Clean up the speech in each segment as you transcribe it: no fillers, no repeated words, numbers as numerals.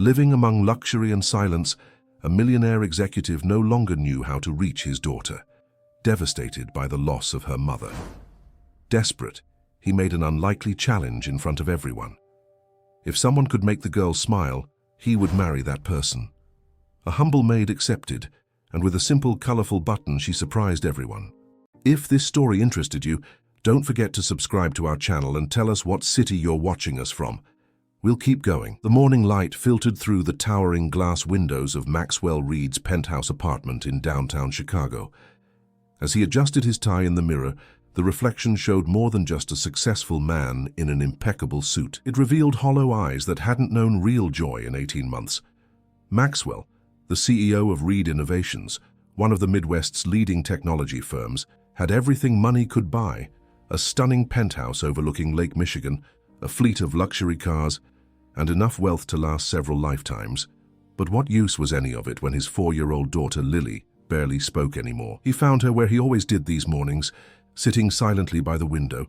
Living among luxury and silence, a millionaire executive no longer knew how to reach his daughter, devastated by the loss of her mother. Desperate, he made an unlikely challenge in front of everyone. If someone could make the girl smile, he would marry that person. A humble maid accepted, and with a simple, colorful button, she surprised everyone. If this story interested you, don't forget to subscribe to our channel and tell us what city you're watching us from. We'll keep going. The morning light filtered through the towering glass windows of Maxwell Reed's penthouse apartment in downtown Chicago. As he adjusted his tie in the mirror, the reflection showed more than just a successful man in an impeccable suit. It revealed hollow eyes that hadn't known real joy in 18 months. Maxwell, the CEO of Reed Innovations, one of the Midwest's leading technology firms, had everything money could buy: a stunning penthouse overlooking Lake Michigan, a fleet of luxury cars, and enough wealth to last several lifetimes. But what use was any of it when his 4-year-old daughter Lily barely spoke anymore? He found her where he always did these mornings, sitting silently by the window.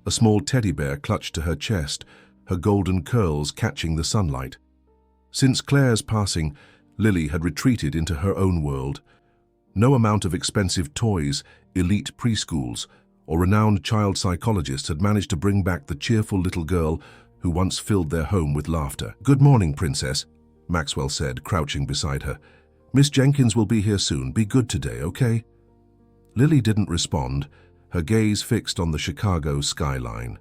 A small teddy bear clutched to her chest, her golden curls catching the sunlight. Since Claire's passing, Lily had retreated into her own world. No amount of expensive toys, elite preschools, or renowned child psychologists had managed to bring back the cheerful little girl who once filled their home with laughter. "Good morning, Princess," Maxwell said, crouching beside her. "Miss Jenkins will be here soon. Be good today, okay?" Lily didn't respond, her gaze fixed on the Chicago skyline.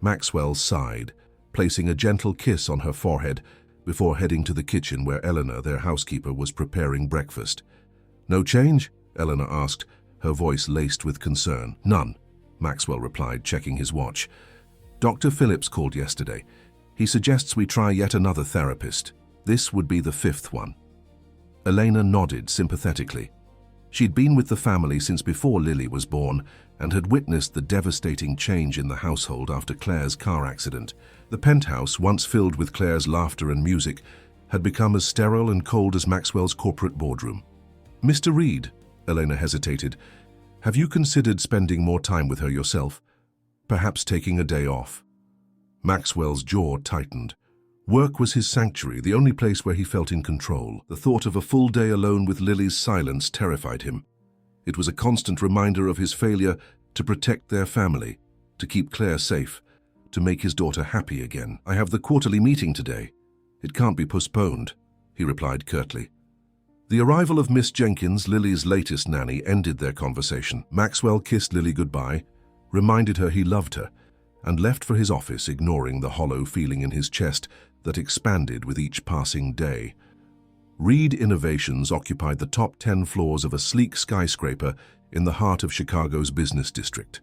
Maxwell sighed, placing a gentle kiss on her forehead before heading to the kitchen where Eleanor, their housekeeper, was preparing breakfast. "No change?" Eleanor asked, her voice laced with concern. "None," Maxwell replied, checking his watch. "Dr. Phillips called yesterday. He suggests we try yet another therapist. This would be the 5th one." Elena nodded sympathetically. She'd been with the family since before Lily was born and had witnessed the devastating change in the household after Claire's car accident. The penthouse, once filled with Claire's laughter and music, had become as sterile and cold as Maxwell's corporate boardroom. "Mr. Reed," Elena hesitated, "have you considered spending more time with her yourself? Perhaps taking a day off?" Maxwell's jaw tightened. Work was his sanctuary, the only place where he felt in control. The thought of a full day alone with Lily's silence terrified him. It was a constant reminder of his failure to protect their family, to keep Claire safe, to make his daughter happy again. "I have the quarterly meeting today. It can't be postponed," he replied curtly. The arrival of Miss Jenkins, Lily's latest nanny, ended their conversation. Maxwell kissed Lily goodbye, reminded her he loved her, and left for his office, ignoring the hollow feeling in his chest that expanded with each passing day. Reed Innovations occupied the top 10 floors of a sleek skyscraper in the heart of Chicago's business district.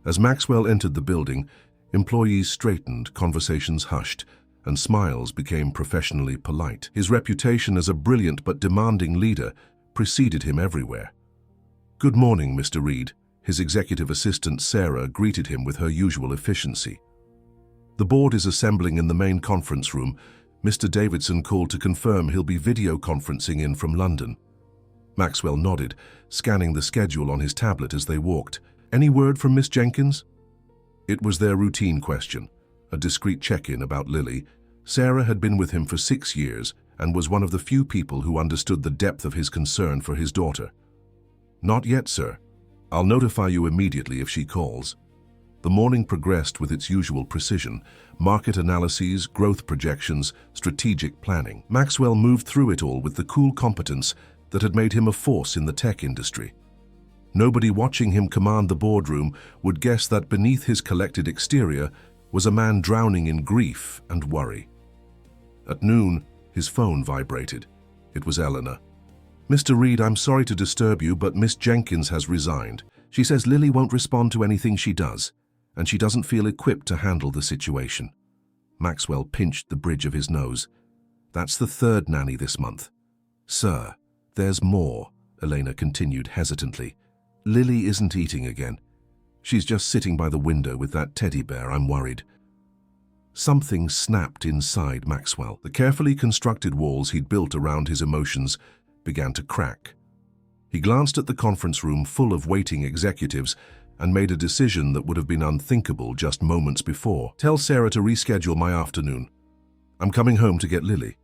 As Maxwell entered the building, employees straightened, conversations hushed, and smiles became professionally polite. His reputation as a brilliant but demanding leader preceded him everywhere. "Good morning, Mr. Reed," his executive assistant Sarah greeted him with her usual efficiency. "The board is assembling in the main conference room. Mr. Davidson called to confirm he'll be video conferencing in from London." Maxwell nodded, scanning the schedule on his tablet as they walked. "Any word from Miss Jenkins?" It was their routine question, a discreet check-in about Lily. Sarah had been with him for 6 years and was one of the few people who understood the depth of his concern for his daughter. "Not yet, sir. I'll notify you immediately if she calls." The morning progressed with its usual precision: market analyses, growth projections, strategic planning. Maxwell moved through it all with the cool competence that had made him a force in the tech industry. Nobody watching him command the boardroom would guess that beneath his collected exterior was a man drowning in grief and worry. At noon, his phone vibrated. It was Eleanor. "Mr. Reed, I'm sorry to disturb you, but Miss Jenkins has resigned. She says Lily won't respond to anything she does, and she doesn't feel equipped to handle the situation." Maxwell pinched the bridge of his nose. "That's the 3rd nanny this month." "Sir, there's more," Elena continued hesitantly. "Lily isn't eating again. She's just sitting by the window with that teddy bear. I'm worried." Something snapped inside Maxwell. The carefully constructed walls he'd built around his emotions began to crack. He glanced at the conference room full of waiting executives and made a decision that would have been unthinkable just moments before. "Tell Sarah to reschedule my afternoon." I'm coming home to get Lily."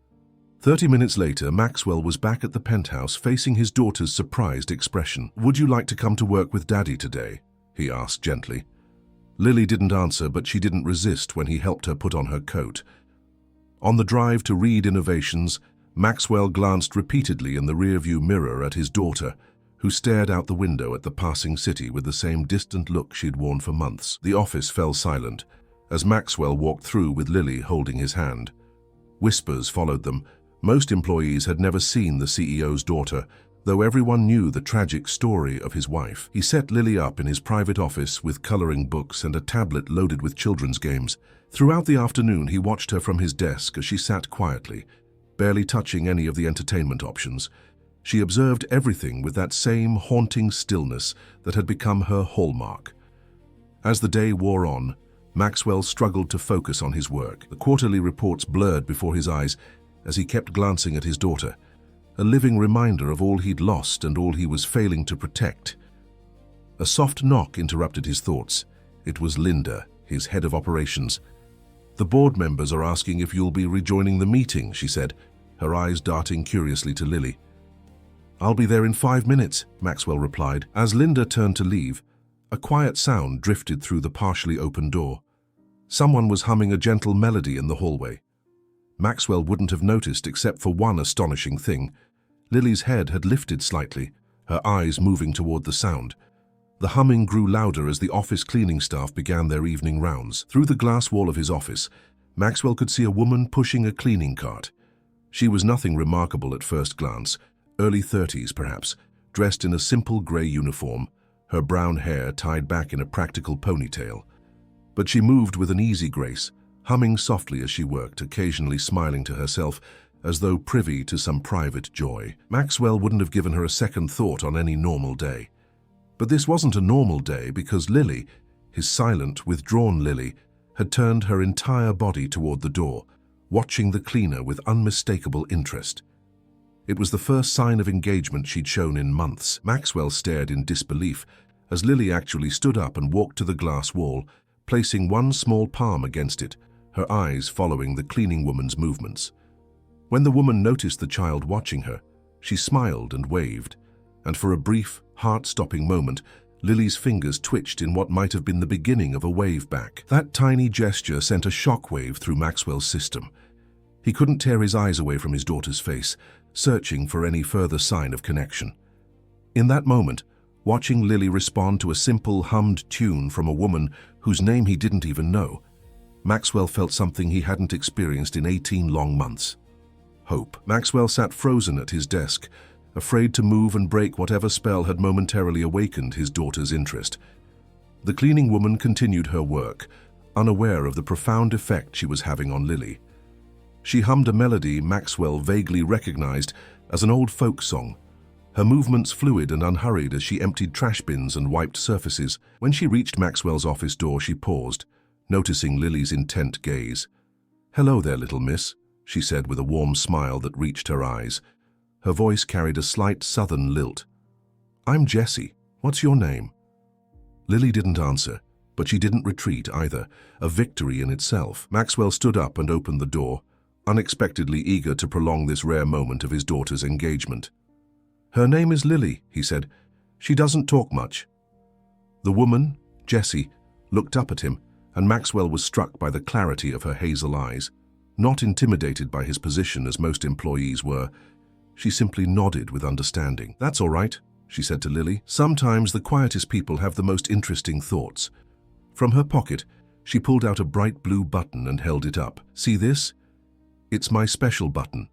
30 minutes later, Maxwell was back at the penthouse facing his daughter's surprised expression. "Would you like to come to work with Daddy today?" he asked gently. Lily didn't answer, but she didn't resist when he helped her put on her coat. On the drive to Reed Innovations, Maxwell glanced repeatedly in the rearview mirror at his daughter, who stared out the window at the passing city with the same distant look she'd worn for months. The office fell silent as Maxwell walked through with Lily holding his hand. Whispers followed them. Most employees had never seen the CEO's daughter, though everyone knew the tragic story of his wife. He set Lily up in his private office with coloring books and a tablet loaded with children's games. Throughout the afternoon, he watched her from his desk as she sat quietly, barely touching any of the entertainment options. She observed everything with that same haunting stillness that had become her hallmark. As the day wore on, Maxwell struggled to focus on his work. The quarterly reports blurred before his eyes as he kept glancing at his daughter, a living reminder of all he'd lost and all he was failing to protect. A soft knock interrupted his thoughts. It was Linda, his head of operations. "The board members are asking if you'll be rejoining the meeting," she said, her eyes darting curiously to Lily. "I'll be there in 5 minutes," Maxwell replied. As Linda turned to leave, a quiet sound drifted through the partially open door. Someone was humming a gentle melody in the hallway. Maxwell wouldn't have noticed except for one astonishing thing. Lily's head had lifted slightly, her eyes moving toward the sound. The humming grew louder as the office cleaning staff began their evening rounds. Through the glass wall of his office, Maxwell could see a woman pushing a cleaning cart. She was nothing remarkable at first glance, early 30s perhaps, dressed in a simple grey uniform, her brown hair tied back in a practical ponytail. But she moved with an easy grace, humming softly as she worked, occasionally smiling to herself as though privy to some private joy. Maxwell wouldn't have given her a second thought on any normal day. But this wasn't a normal day because Lily, his silent, withdrawn Lily, had turned her entire body toward the door, watching the cleaner with unmistakable interest. It was the first sign of engagement she'd shown in months. Maxwell stared in disbelief as Lily actually stood up and walked to the glass wall, placing one small palm against it, her eyes following the cleaning woman's movements. When the woman noticed the child watching her, she smiled and waved, and for a brief, heart-stopping moment, Lily's fingers twitched in what might have been the beginning of a wave back. That tiny gesture sent a shockwave through Maxwell's system. He couldn't tear his eyes away from his daughter's face, searching for any further sign of connection. In that moment, watching Lily respond to a simple hummed tune from a woman whose name he didn't even know, Maxwell felt something he hadn't experienced in 18 long months. Hope. Maxwell sat frozen at his desk, afraid to move and break whatever spell had momentarily awakened his daughter's interest. The cleaning woman continued her work, unaware of the profound effect she was having on Lily. She hummed a melody Maxwell vaguely recognized as an old folk song, her movements fluid and unhurried as she emptied trash bins and wiped surfaces. When she reached Maxwell's office door, she paused, noticing Lily's intent gaze. "Hello there, little miss," she said with a warm smile that reached her eyes. Her voice carried a slight southern lilt. "I'm Jessie. What's your name?" Lily didn't answer, but she didn't retreat either, a victory in itself. Maxwell stood up and opened the door, unexpectedly eager to prolong this rare moment of his daughter's engagement. "Her name is Lily," he said. "She doesn't talk much." The woman, Jessie, looked up at him, and Maxwell was struck by the clarity of her hazel eyes. Not intimidated by his position as most employees were, she simply nodded with understanding. "That's all right," she said to Lily. "Sometimes the quietest people have the most interesting thoughts." From her pocket, she pulled out a bright blue button and held it up. "See this? It's my special button.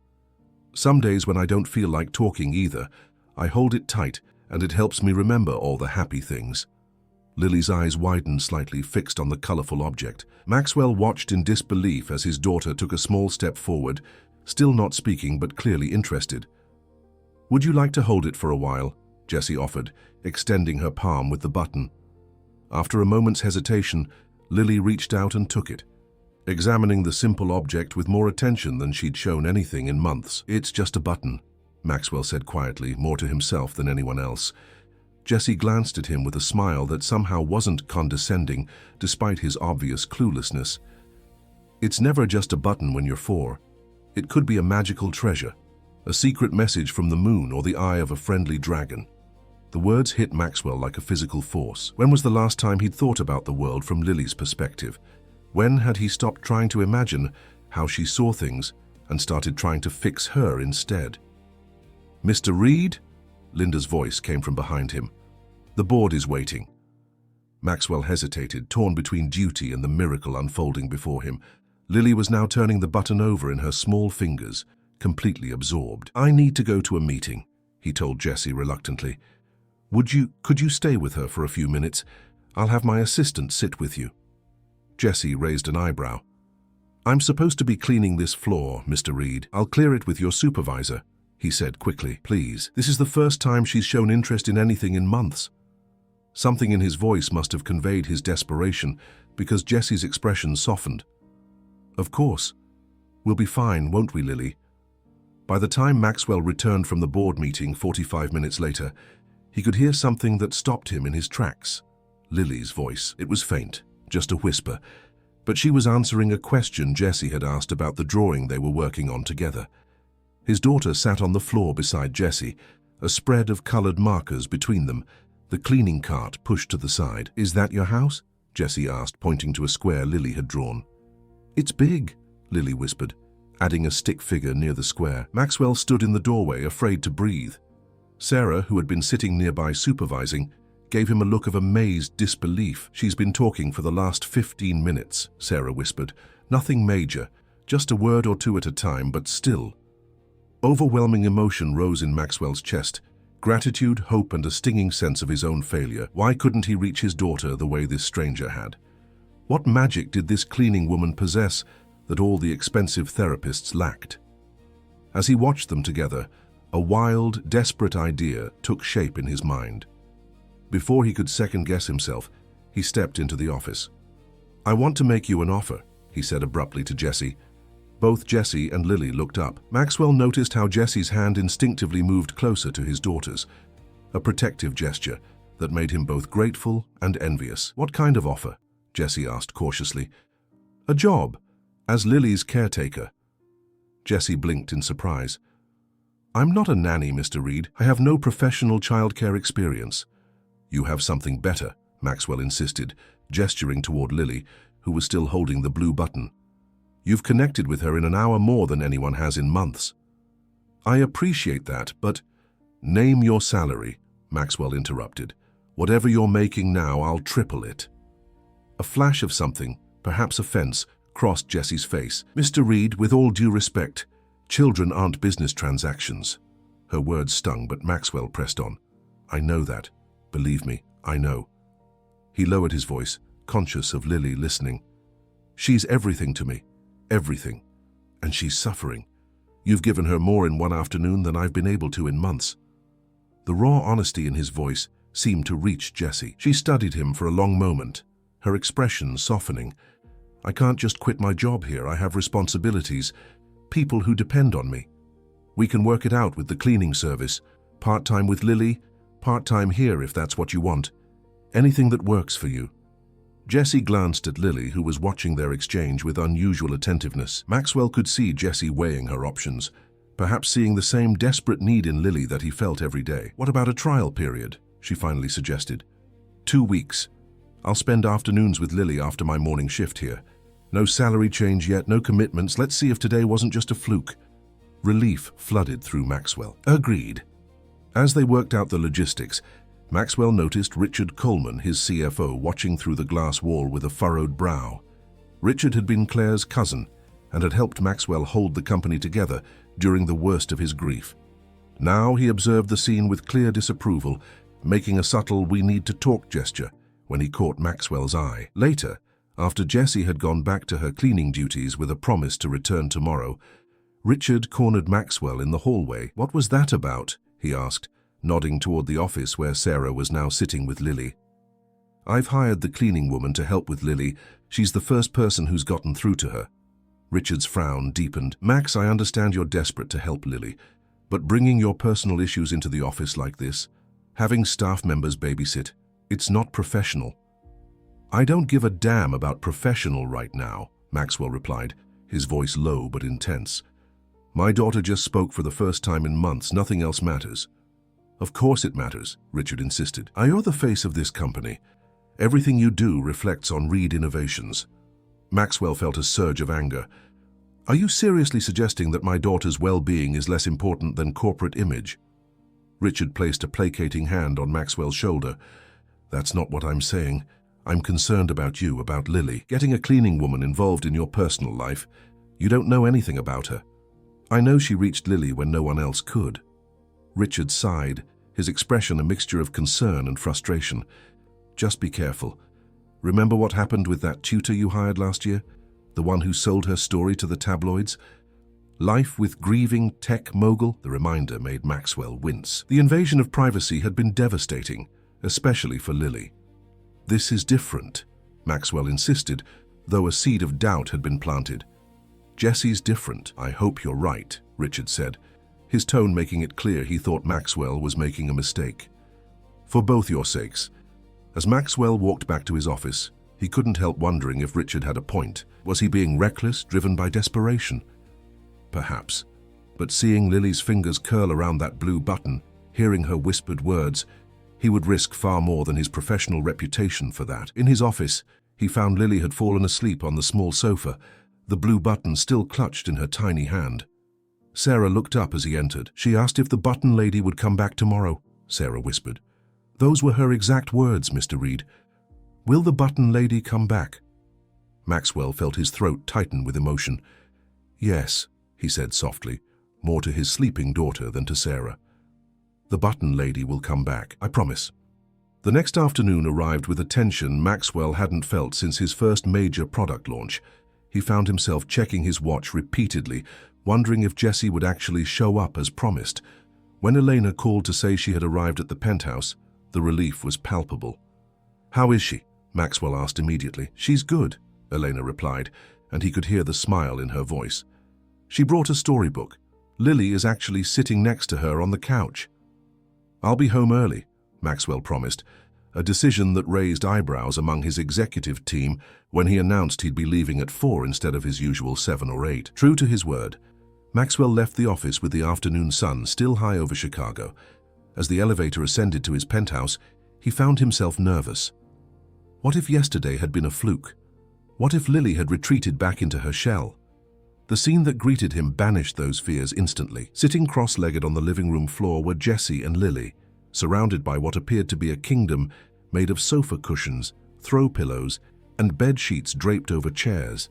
Some days when I don't feel like talking either, I hold it tight and it helps me remember all the happy things." Lily's eyes widened slightly, fixed on the colorful object. Maxwell watched in disbelief as his daughter took a small step forward, still not speaking but clearly interested. "Would you like to hold it for a while?" Jessie offered, extending her palm with the button. After a moment's hesitation, Lily reached out and took it, examining the simple object with more attention than she'd shown anything in months. "It's just a button," Maxwell said quietly, more to himself than anyone else. Jessie glanced at him with a smile that somehow wasn't condescending, despite his obvious cluelessness. It's never just a button when you're 4. It could be a magical treasure, a secret message from the moon or the eye of a friendly dragon. The words hit Maxwell like a physical force. When was the last time he'd thought about the world from Lily's perspective? When had he stopped trying to imagine how she saw things and started trying to fix her instead? "Mr. Reed?" Linda's voice came from behind him. "The board is waiting." Maxwell hesitated, torn between duty and the miracle unfolding before him. Lily was now turning the button over in her small fingers, completely absorbed. "I need to go to a meeting," he told Jessie reluctantly. Could you stay with her for a few minutes? I'll have my assistant sit with you." Jessie raised an eyebrow. "I'm supposed to be cleaning this floor, Mr. Reed. I'll clear it with your supervisor," he said quickly. "Please." This is the first time she's shown interest in anything in months. Something in his voice must have conveyed his desperation, because Jessie's expression softened. "Of course. We'll be fine, won't we, Lily?" By the time Maxwell returned from the board meeting 45 minutes later, he could hear something that stopped him in his tracks. Lily's voice. It was faint, just a whisper, but she was answering a question Jessie had asked about the drawing they were working on together. His daughter sat on the floor beside Jessie, a spread of colored markers between them, the cleaning cart pushed to the side. "Is that your house?" Jessie asked, pointing to a square Lily had drawn. "It's big," Lily whispered, adding a stick figure near the square. Maxwell stood in the doorway, afraid to breathe. Sarah, who had been sitting nearby supervising, gave him a look of amazed disbelief. "She's been talking for the last 15 minutes, Sarah whispered. "Nothing major, just a word or two at a time, but still." Overwhelming emotion rose in Maxwell's chest. Gratitude, hope, and a stinging sense of his own failure. Why couldn't he reach his daughter the way this stranger had? What magic did this cleaning woman possess that all the expensive therapists lacked? As he watched them together, a wild, desperate idea took shape in his mind. Before he could second-guess himself, he stepped into the office. "I want to make you an offer," he said abruptly to Jessie. Both Jessie and Lily looked up. Maxwell noticed how Jessie's hand instinctively moved closer to his daughter's, a protective gesture that made him both grateful and envious. "What kind of offer?" Jessie asked cautiously. "A job, as Lily's caretaker." Jessie blinked in surprise. "I'm not a nanny, Mr. Reed. I have no professional childcare experience." "You have something better," Maxwell insisted, gesturing toward Lily, who was still holding the blue button. "You've connected with her in an hour more than anyone has in months." "I appreciate that, but—" "Name your salary," Maxwell interrupted. "Whatever you're making now, I'll triple it." A flash of something, perhaps offense, crossed Jessie's face. "Mr. Reed, with all due respect, children aren't business transactions." Her words stung, but Maxwell pressed on. "I know that. Believe me, I know." He lowered his voice, conscious of Lily listening. "She's everything to me. Everything. And she's suffering. You've given her more in one afternoon than I've been able to in months." The raw honesty in his voice seemed to reach Jessie. She studied him for a long moment, her expression softening. "I can't just quit my job here. I have responsibilities, people who depend on me. We can work it out with the cleaning service, part-time with Lily, part-time here if that's what you want. Anything that works for you." Jessie glanced at Lily, who was watching their exchange with unusual attentiveness. Maxwell could see Jessie weighing her options, perhaps seeing the same desperate need in Lily that he felt every day. "What about a trial period?" she finally suggested. 2 weeks. I'll spend afternoons with Lily after my morning shift here. No salary change yet, no commitments. Let's see if today wasn't just a fluke. Relief flooded through Maxwell. "Agreed." As they worked out the logistics, Maxwell noticed Richard Coleman, his CFO, watching through the glass wall with a furrowed brow. Richard had been Claire's cousin and had helped Maxwell hold the company together during the worst of his grief. Now he observed the scene with clear disapproval, making a subtle "we need to talk" gesture when he caught Maxwell's eye. Later, after Jessie had gone back to her cleaning duties with a promise to return tomorrow, Richard cornered Maxwell in the hallway. "What was that about?" he asked, nodding toward the office where Sarah was now sitting with Lily. "I've hired the cleaning woman to help with Lily. She's the first person who's gotten through to her." Richard's frown deepened. "Max, I understand you're desperate to help Lily, but bringing your personal issues into the office like this, having staff members babysit, it's not professional." "I don't give a damn about professional right now," Maxwell replied, his voice low but intense. My daughter just spoke for the first time in months. Nothing else matters. Of course it matters, Richard insisted. You're the face of this company. Everything you do reflects on Reed Innovations. Maxwell felt a surge of anger. Are you seriously suggesting that my daughter's well-being is less important than corporate image? Richard placed a placating hand on Maxwell's shoulder. That's not what I'm saying. I'm concerned about you, about Lily. Getting a cleaning woman involved in your personal life. You don't know anything about her. I know she reached Lily when no one else could. Richard sighed, his expression a mixture of concern and frustration. Just be careful. Remember what happened with that tutor you hired last year? The one who sold her story to the tabloids? Life with grieving tech mogul? The reminder made Maxwell wince. The invasion of privacy had been devastating, especially for Lily. This is different, Maxwell insisted, though a seed of doubt had been planted. Jesse's different. I hope you're right, Richard said, his tone making it clear he thought Maxwell was making a mistake. For both your sakes. As Maxwell walked back to his office, he couldn't help wondering if Richard had a point. Was he being reckless, driven by desperation? Perhaps. But seeing Lily's fingers curl around that blue button, hearing her whispered words, he would risk far more than his professional reputation for that. In his office, he found Lily had fallen asleep on the small sofa, the blue button still clutched in her tiny hand. Sarah looked up as he entered. She asked if the button lady would come back tomorrow, Sarah whispered. Those were her exact words, Mr. Reed. Will the button lady come back? Maxwell felt his throat tighten with emotion. Yes, he said softly, more to his sleeping daughter than to Sarah. The button lady will come back, I promise. The next afternoon arrived with a tension Maxwell hadn't felt since his first major product launch. He found himself checking his watch repeatedly, wondering if Jessie would actually show up as promised. When Elena called to say she had arrived at the penthouse, the relief was palpable. How is she? Maxwell asked immediately. She's good, Elena replied, and he could hear the smile in her voice. She brought a storybook. Lily is actually sitting next to her on the couch. I'll be home early, Maxwell promised, a decision that raised eyebrows among his executive team when he announced he'd be leaving at 4 instead of his usual 7 or 8. True to his word, Maxwell left the office with the afternoon sun still high over Chicago. As the elevator ascended to his penthouse, he found himself nervous. What if yesterday had been a fluke? What if Lily had retreated back into her shell? The scene that greeted him banished those fears instantly. Sitting cross-legged on the living room floor were Jessie and Lily, surrounded by what appeared to be a kingdom made of sofa cushions, throw pillows, and bed sheets draped over chairs.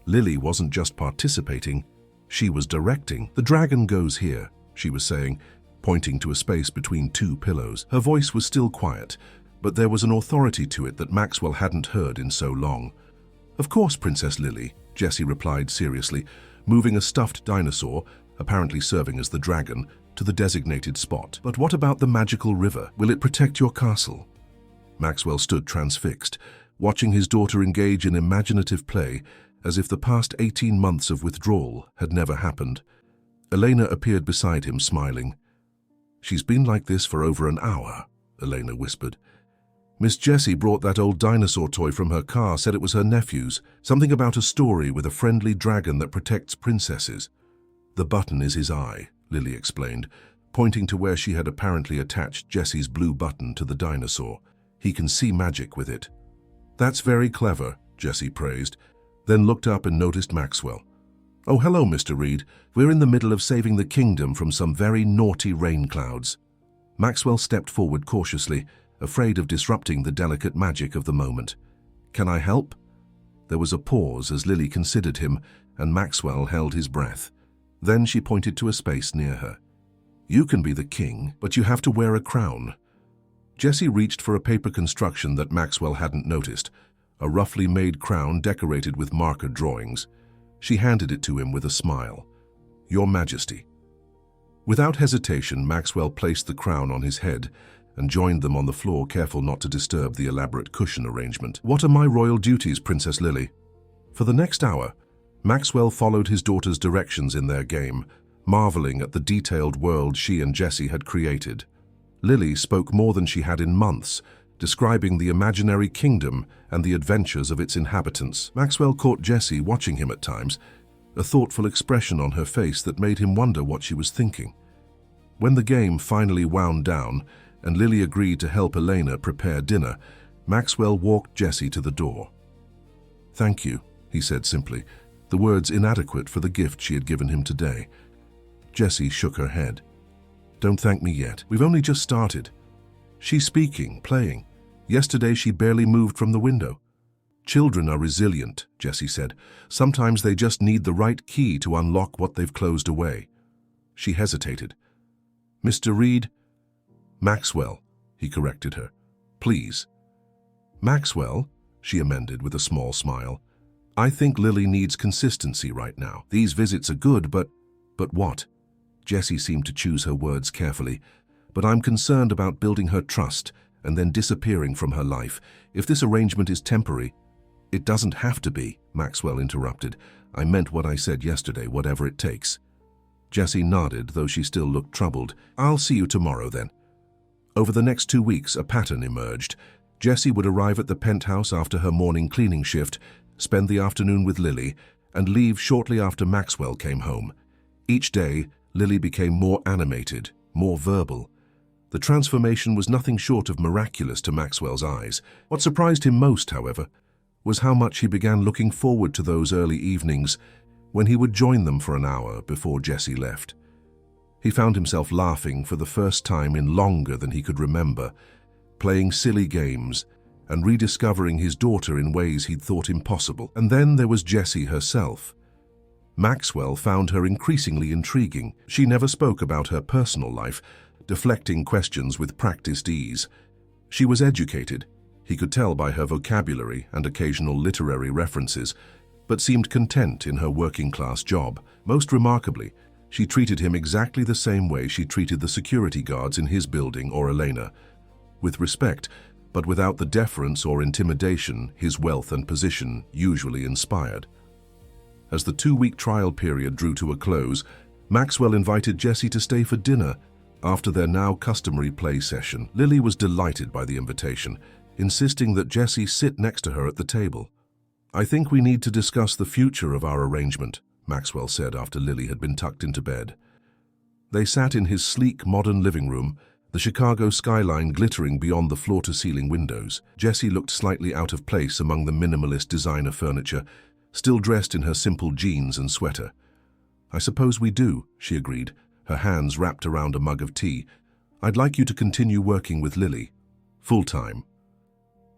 Lily wasn't just participating, she was directing. The dragon goes here, she was saying, pointing to a space between 2 pillows. Her voice was still quiet, but there was an authority to it that Maxwell hadn't heard in so long. Of course, Princess Lily, Jessie replied seriously, moving a stuffed dinosaur, apparently serving as the dragon, to the designated spot. But what about the magical river? Will it protect your castle? Maxwell stood transfixed, watching his daughter engage in imaginative play as if the past 18 months of withdrawal had never happened. Elena appeared beside him, smiling. She's been like this for over an hour, Elena whispered. Miss Jessie brought that old dinosaur toy from her car, said it was her nephew's, something about a story with a friendly dragon that protects princesses. The button is his eye, Lily explained, pointing to where she had apparently attached Jessie's blue button to the dinosaur. He can see magic with it. That's very clever, Jessie praised, then looked up and noticed Maxwell. Oh, hello, Mr. Reed. We're in the middle of saving the kingdom from some very naughty rain clouds. Maxwell stepped forward cautiously, afraid of disrupting the delicate magic of the moment. Can I help? There was a pause as Lily considered him, and Maxwell held his breath. Then she pointed to a space near her. You can be the king, but you have to wear a crown. Jessie reached for a paper construction that Maxwell hadn't noticed, a roughly made crown decorated with marker drawings. She handed it to him with a smile. Your Majesty. Without hesitation, Maxwell placed the crown on his head and joined them on the floor, careful not to disturb the elaborate cushion arrangement. What are my royal duties, Princess Lily? For the next hour, Maxwell followed his daughter's directions in their game, marveling at the detailed world she and Jessie had created. Lily spoke more than she had in months, describing the imaginary kingdom and the adventures of its inhabitants. Maxwell caught Jessie watching him at times, a thoughtful expression on her face that made him wonder what she was thinking. When the game finally wound down and Lily agreed to help Elena prepare dinner, Maxwell walked Jessie to the door. "Thank you," he said simply, the words inadequate for the gift she had given him today. Jessie shook her head. "Don't thank me yet. We've only just started. She's speaking, playing. Yesterday she barely moved from the window." "Children are resilient," Jessie said. "Sometimes they just need the right key to unlock what they've closed away." She hesitated. "Mr. Reed?" "Maxwell," he corrected her. "Please." "Maxwell," she amended with a small smile. "I think Lily needs consistency right now. These visits are good, but what?" Jessie seemed to choose her words carefully. "But I'm concerned about building her trust and then disappearing from her life. If this arrangement is temporary—" "It doesn't have to be," Maxwell interrupted. "I meant what I said yesterday, whatever it takes." Jessie nodded, though she still looked troubled. "I'll see you tomorrow, then." Over the next 2 weeks, a pattern emerged. Jessie would arrive at the penthouse after her morning cleaning shift, spend the afternoon with Lily, and leave shortly after Maxwell came home. Each day, Lily became more animated, more verbal. The transformation was nothing short of miraculous to Maxwell's eyes. What surprised him most, however, was how much he began looking forward to those early evenings when he would join them for an hour before Jessie left. He found himself laughing for the first time in longer than he could remember, playing silly games and rediscovering his daughter in ways he'd thought impossible. And then there was Jessie herself. Maxwell found her increasingly intriguing. She never spoke about her personal life, deflecting questions with practiced ease. She was educated, he could tell by her vocabulary and occasional literary references, but seemed content in her working-class job. Most remarkably, she treated him exactly the same way she treated the security guards in his building or Elena, with respect, but without the deference or intimidation his wealth and position usually inspired. As the 2-week trial period drew to a close, Maxwell invited Jessie to stay for dinner after their now customary play session. Lily was delighted by the invitation, insisting that Jessie sit next to her at the table. "I think we need to discuss the future of our arrangement," Maxwell said after Lily had been tucked into bed. They sat in his sleek, modern living room, the Chicago skyline glittering beyond the floor-to-ceiling windows. Jessie looked slightly out of place among the minimalist designer furniture, still dressed in her simple jeans and sweater. "I suppose we do," she agreed, her hands wrapped around a mug of tea. "I'd like you to continue working with Lily. Full-time."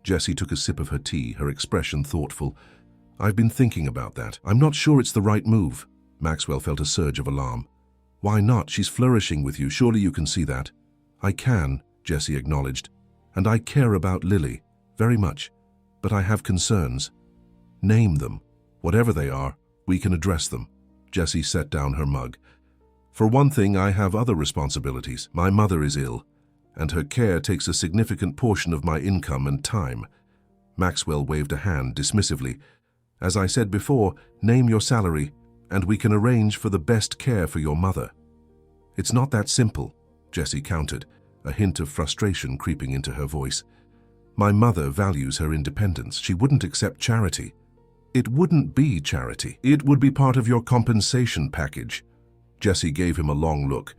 Jessie took a sip of her tea, her expression thoughtful. "I've been thinking about that. I'm not sure it's the right move." Maxwell felt a surge of alarm. "Why not? She's flourishing with you. Surely you can see that." "I can," Jessie acknowledged, "and I care about Lily, very much. But I have concerns." "Name them. Whatever they are, we can address them." Jessie set down her mug. "For one thing, I have other responsibilities. My mother is ill, and her care takes a significant portion of my income and time." Maxwell waved a hand dismissively. "As I said before, name your salary, and we can arrange for the best care for your mother." "It's not that simple," Jessie countered, a hint of frustration creeping into her voice. "My mother values her independence. She wouldn't accept charity." "It wouldn't be charity. It would be part of your compensation package." Jessie gave him a long look.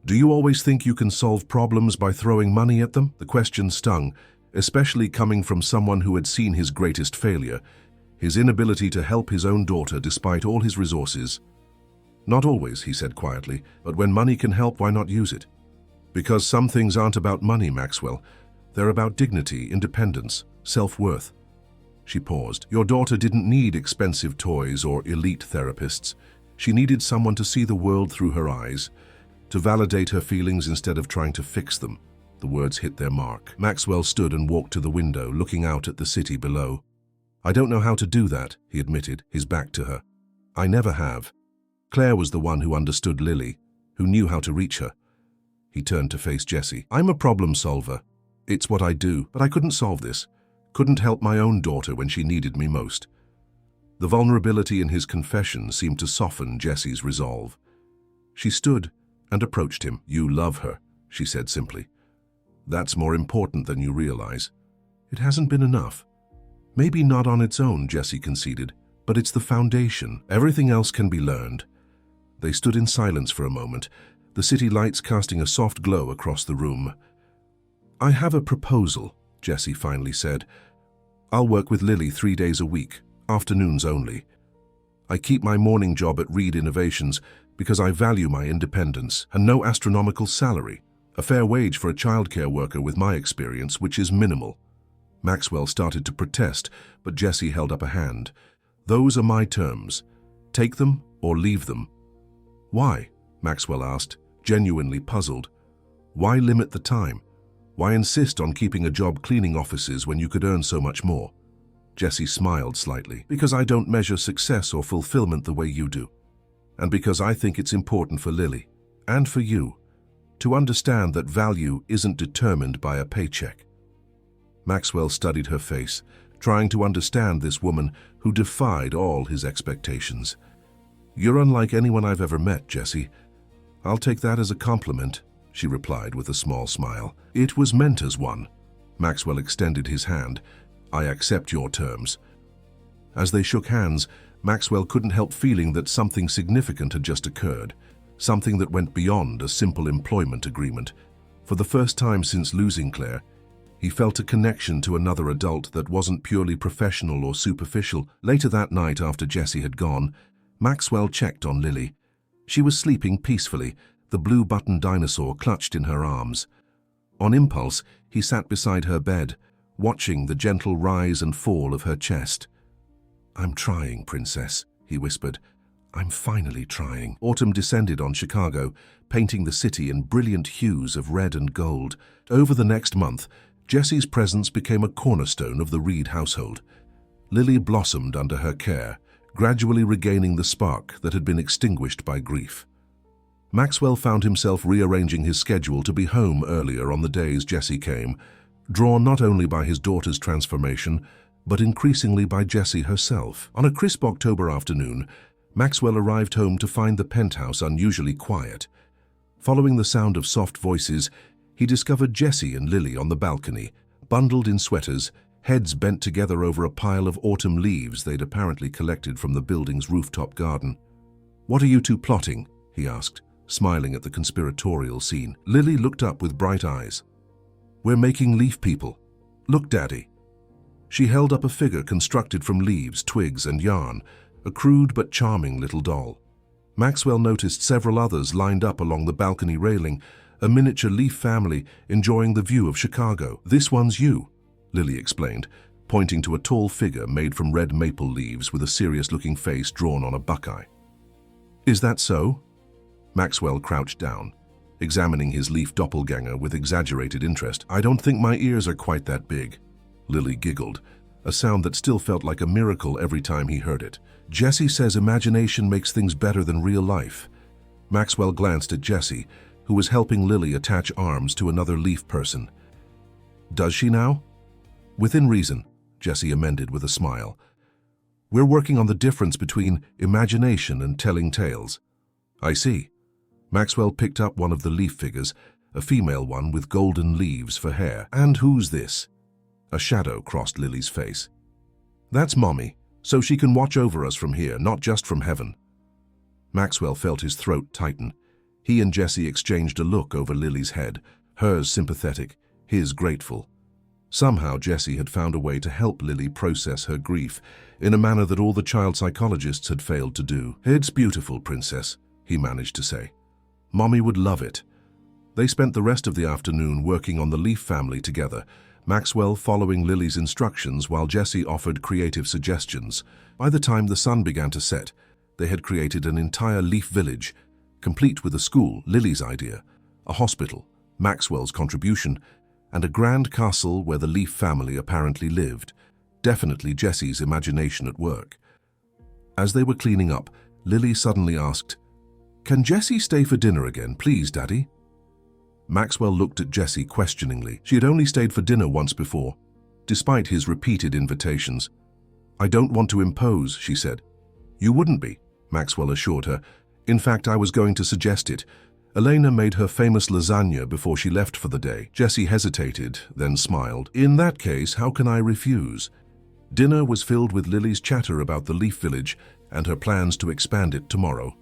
"Do you always think you can solve problems by throwing money at them?" The question stung, especially coming from someone who had seen his greatest failure, his inability to help his own daughter despite all his resources. "Not always," he said quietly, "but when money can help, why not use it?" "Because some things aren't about money, Maxwell. They're about dignity, independence, self-worth." She paused. "Your daughter didn't need expensive toys or elite therapists. She needed someone to see the world through her eyes, to validate her feelings instead of trying to fix them." The words hit their mark. Maxwell stood and walked to the window, looking out at the city below. "I don't know how to do that," he admitted, his back to her. "I never have. Claire was the one who understood Lily, who knew how to reach her." He turned to face Jessie. "I'm a problem solver. It's what I do, but I couldn't solve this. Couldn't help my own daughter when she needed me most." The vulnerability in his confession seemed to soften Jessie's resolve. She stood and approached him. "You love her," she said simply. "That's more important than you realize." It hasn't been enough. Maybe not on its own, Jessie conceded, but it's the foundation. Everything else can be learned. They stood in silence for a moment, the city lights casting a soft glow across the room. I have a proposal, Jessie finally said. I'll work with Lily 3 days a week, afternoons only. I keep my morning job at Reed Innovations because I value my independence and no astronomical salary, a fair wage for a childcare worker with my experience, which is minimal. Maxwell started to protest, but Jessie held up a hand. Those are my terms. Take them or leave them. Why? Maxwell asked, genuinely puzzled. Why limit the time? Why insist on keeping a job cleaning offices when you could earn so much more? Jessie smiled slightly. Because I don't measure success or fulfillment the way you do. And because I think it's important for Lily, and for you, to understand that value isn't determined by a paycheck. Maxwell studied her face, trying to understand this woman who defied all his expectations. You're unlike anyone I've ever met, Jessie. I'll take that as a compliment, she replied with a small smile. It was meant as one. Maxwell extended his hand. I accept your terms. As they shook hands, Maxwell couldn't help feeling that something significant had just occurred, something that went beyond a simple employment agreement. For the first time since losing Claire, he felt a connection to another adult that wasn't purely professional or superficial. Later that night, after Jessie had gone, Maxwell checked on Lily. She was sleeping peacefully, the blue-button dinosaur clutched in her arms. On impulse, he sat beside her bed, watching the gentle rise and fall of her chest. I'm trying, Princess, he whispered. I'm finally trying. Autumn descended on Chicago, painting the city in brilliant hues of red and gold. Over the next month, Jessie's presence became a cornerstone of the Reed household. Lily blossomed under her care, gradually regaining the spark that had been extinguished by grief. Maxwell found himself rearranging his schedule to be home earlier on the days Jessie came, drawn not only by his daughter's transformation, but increasingly by Jessie herself. On a crisp October afternoon, Maxwell arrived home to find the penthouse unusually quiet. Following the sound of soft voices, he discovered Jessie and Lily on the balcony, bundled in sweaters, heads bent together over a pile of autumn leaves they'd apparently collected from the building's rooftop garden. What are you two plotting? He asked, smiling at the conspiratorial scene. Lily looked up with bright eyes. We're making leaf people. Look, Daddy. She held up a figure constructed from leaves, twigs, and yarn, a crude but charming little doll. Maxwell noticed several others lined up along the balcony railing, a miniature leaf family enjoying the view of Chicago. This one's you, Lily explained, pointing to a tall figure made from red maple leaves with a serious-looking face drawn on a buckeye. Is that so? Maxwell crouched down, examining his leaf doppelganger with exaggerated interest. I don't think my ears are quite that big. Lily giggled, a sound that still felt like a miracle every time he heard it. Jessie says imagination makes things better than real life. Maxwell glanced at Jessie, who was helping Lily attach arms to another leaf person. Does she now? Within reason, Jessie amended with a smile. We're working on the difference between imagination and telling tales. I see. Maxwell picked up one of the leaf figures, a female one with golden leaves for hair. And who's this? A shadow crossed Lily's face. That's Mommy, so she can watch over us from here, not just from heaven. Maxwell felt his throat tighten. He and Jessie exchanged a look over Lily's head, hers sympathetic, his grateful. Somehow Jessie had found a way to help Lily process her grief in a manner that all the child psychologists had failed to do. It's beautiful, Princess, he managed to say. Mommy would love it. They spent the rest of the afternoon working on the Leaf family together, Maxwell following Lily's instructions while Jessie offered creative suggestions. By the time the sun began to set, they had created an entire leaf village, complete with a school, Lily's idea, a hospital, Maxwell's contribution, and a grand castle where the Leaf family apparently lived, definitely Jessie's imagination at work. As they were cleaning up, Lily suddenly asked, Can Jessie stay for dinner again, please, Daddy? Maxwell looked at Jessie questioningly. She had only stayed for dinner once before, despite his repeated invitations. I don't want to impose, she said. You wouldn't be, Maxwell assured her. In fact, I was going to suggest it. Elena made her famous lasagna before she left for the day. Jessie hesitated, then smiled. In that case, how can I refuse? Dinner was filled with Lily's chatter about the Leaf Village and her plans to expand it tomorrow.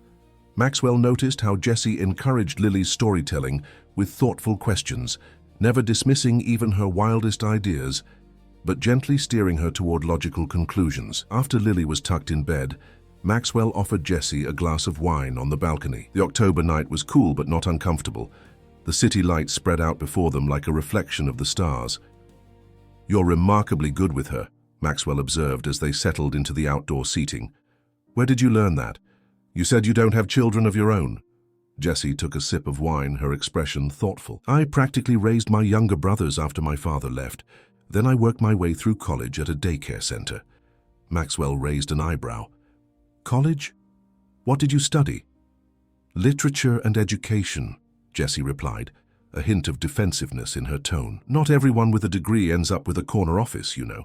Maxwell noticed how Jessie encouraged Lily's storytelling with thoughtful questions, never dismissing even her wildest ideas, but gently steering her toward logical conclusions. After Lily was tucked in bed, Maxwell offered Jessie a glass of wine on the balcony. The October night was cool but not uncomfortable. The city lights spread out before them like a reflection of the stars. "You're remarkably good with her," Maxwell observed as they settled into the outdoor seating. "Where did you learn that? You said you don't have children of your own." Jessie took a sip of wine, her expression thoughtful. "I practically raised my younger brothers after my father left. Then I worked my way through college at a daycare center." Maxwell raised an eyebrow. "College? What did you study?" "Literature and education," Jessie replied, a hint of defensiveness in her tone. "Not everyone with a degree ends up with a corner office, you know."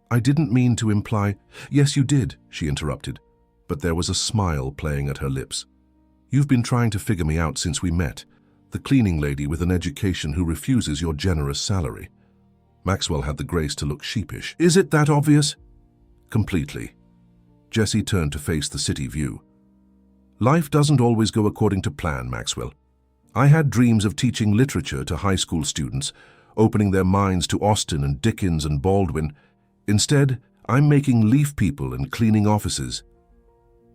"I didn't mean to imply—" "Yes, you did," she interrupted, but there was a smile playing at her lips. "You've been trying to figure me out since we met, the cleaning lady with an education who refuses your generous salary." Maxwell had the grace to look sheepish. "Is it that obvious?" "Completely." Jessie turned to face the city view. "Life doesn't always go according to plan, Maxwell. I had dreams of teaching literature to high school students, opening their minds to Austen and Dickens and Baldwin. Instead, I'm making leaf people and cleaning offices."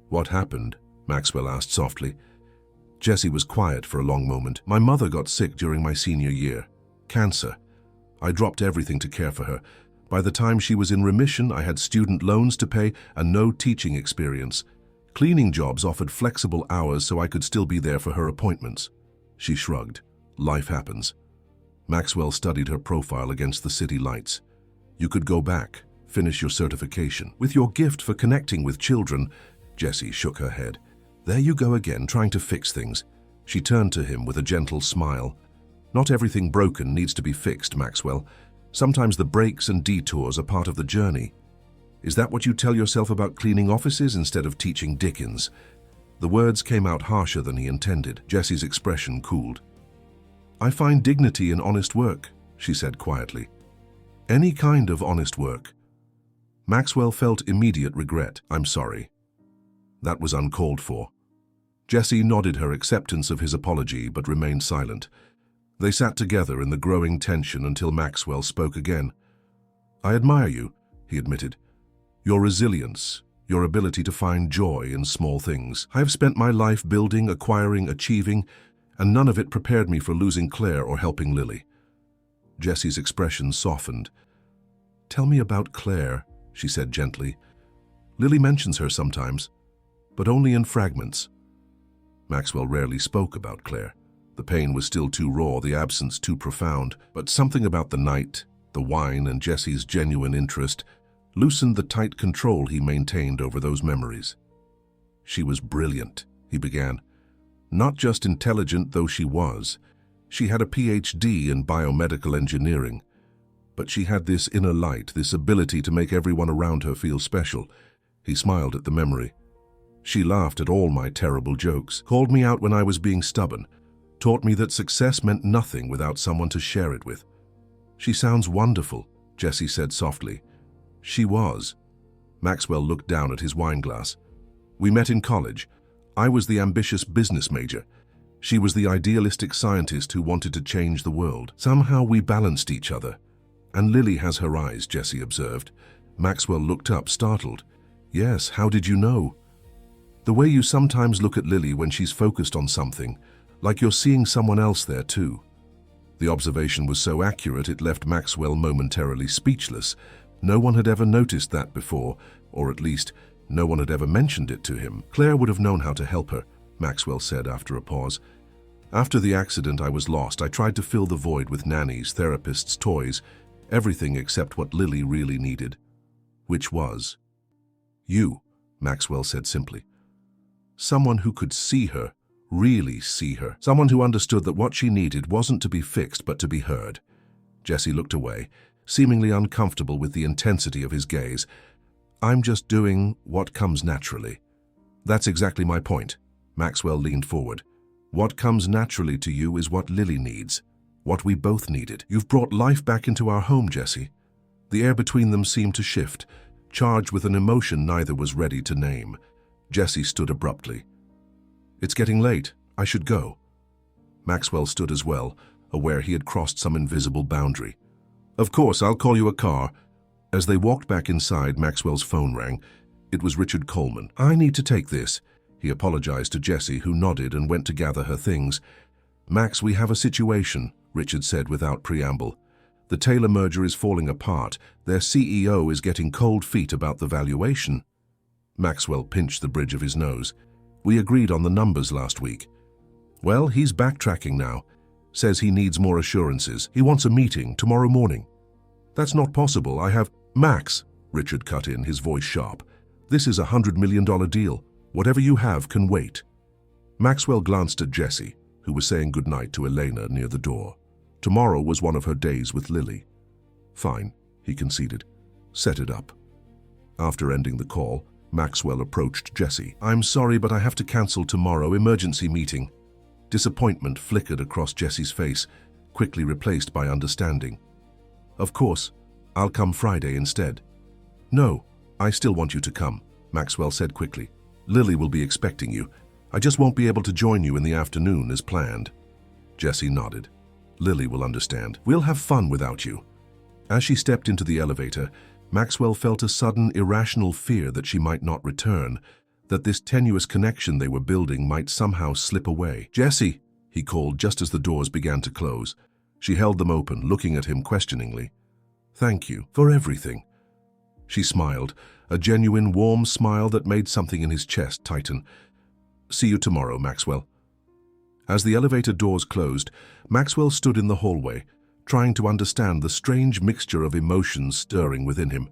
"What happened?" Maxwell asked softly. Jessie was quiet for a long moment. "My mother got sick during my senior year. Cancer. I dropped everything to care for her. By the time she was in remission, I had student loans to pay and no teaching experience. Cleaning jobs offered flexible hours so I could still be there for her appointments." She shrugged. "Life happens." Maxwell studied her profile against the city lights. "You could go back, finish your certification. With your gift for connecting with children—" Jessie shook her head. "There you go again, trying to fix things." She turned to him with a gentle smile. "Not everything broken needs to be fixed, Maxwell. Sometimes the breaks and detours are part of the journey. Is that what you tell yourself about cleaning offices instead of teaching Dickens?" The words came out harsher than he intended. Jessie's expression cooled. "I find dignity in honest work," she said quietly. "Any kind of honest work." Maxwell felt immediate regret. "I'm sorry." That was uncalled for. Jessie nodded her acceptance of his apology but remained silent. They sat together in the growing tension until Maxwell spoke again. "I admire you," he admitted. "Your resilience, your ability to find joy in small things. I have spent my life building, acquiring, achieving, and none of it prepared me for losing Claire or helping Lily." Jessie's expression softened. "Tell me about Claire," she said gently. "Lily mentions her sometimes, but only in fragments." Maxwell rarely spoke about Claire. The pain was still too raw, the absence too profound, but something about the night, the wine, and Jessie's genuine interest loosened the tight control he maintained over those memories. "She was brilliant," he began. "Not just intelligent, though she was. She had a PhD in biomedical engineering. But she had this inner light, this ability to make everyone around her feel special." He smiled at the memory. "She laughed at all my terrible jokes, called me out when I was being stubborn, taught me that success meant nothing without someone to share it with." "She sounds wonderful," Jessie said softly. "She was." Maxwell looked down at his wineglass. "We met in college. I was the ambitious business major. She was the idealistic scientist who wanted to change the world. Somehow we balanced each other." "And Lily has her eyes," Jessie observed. Maxwell looked up, startled. "Yes, how did you know?" "The way you sometimes look at Lily when she's focused on something, like you're seeing someone else there too." The observation was so accurate it left Maxwell momentarily speechless. No one had ever noticed that before, or at least, no one had ever mentioned it to him. "Claire would have known how to help her," Maxwell said after a pause. "After the accident, I was lost. I tried to fill the void with nannies, therapists, toys, everything except what Lily really needed." "Which was?" "You," Maxwell said simply. "Someone who could see her, really see her. Someone who understood that what she needed wasn't to be fixed but to be heard." Jessie looked away, seemingly uncomfortable with the intensity of his gaze. "I'm just doing what comes naturally." "That's exactly my point." Maxwell leaned forward. What comes naturally to you is what Lily needs, what we both needed. You've brought life back into our home, Jesse." The air between them seemed to shift, charged with an emotion neither was ready to name. Jesse stood abruptly. "It's getting late. I should go." Maxwell stood as well, aware he had crossed some invisible boundary. "Of course, I'll call you a car." As they walked back inside, Maxwell's phone rang. It was Richard Coleman. "I need to take this." He apologized to Jessie, who nodded and went to gather her things. "Max, we have a situation," Richard said without preamble. "The Taylor merger is falling apart. Their CEO is getting cold feet about the valuation." Maxwell pinched the bridge of his nose. "We agreed on the numbers last week." "Well, he's backtracking now. Says he needs more assurances. He wants a meeting tomorrow morning." "That's not possible. I have—" "Max," Richard cut in, his voice sharp. "This is a $100 million deal. Whatever you have can wait." Maxwell glanced at Jessie, who was saying goodnight to Elena near the door. Tomorrow was one of her days with Lily. "Fine," he conceded. "Set it up." After ending the call, Maxwell approached Jessie. "I'm sorry, but I have to cancel tomorrow. Emergency meeting." Disappointment flickered across Jessie's face, quickly replaced by understanding. "Of course. I'll come Friday instead." "No, I still want you to come," Maxwell said quickly. "Lily will be expecting you. I just won't be able to join you in the afternoon as planned." Jessie nodded. "Lily will understand. We'll have fun without you." As she stepped into the elevator, Maxwell felt a sudden, irrational fear that she might not return, that this tenuous connection they were building might somehow slip away. "Jessie," he called just as the doors began to close. She held them open, looking at him questioningly. "Thank you for everything." She smiled, a genuine, warm smile that made something in his chest tighten. "See you tomorrow, Maxwell." As the elevator doors closed, Maxwell stood in the hallway, trying to understand the strange mixture of emotions stirring within him.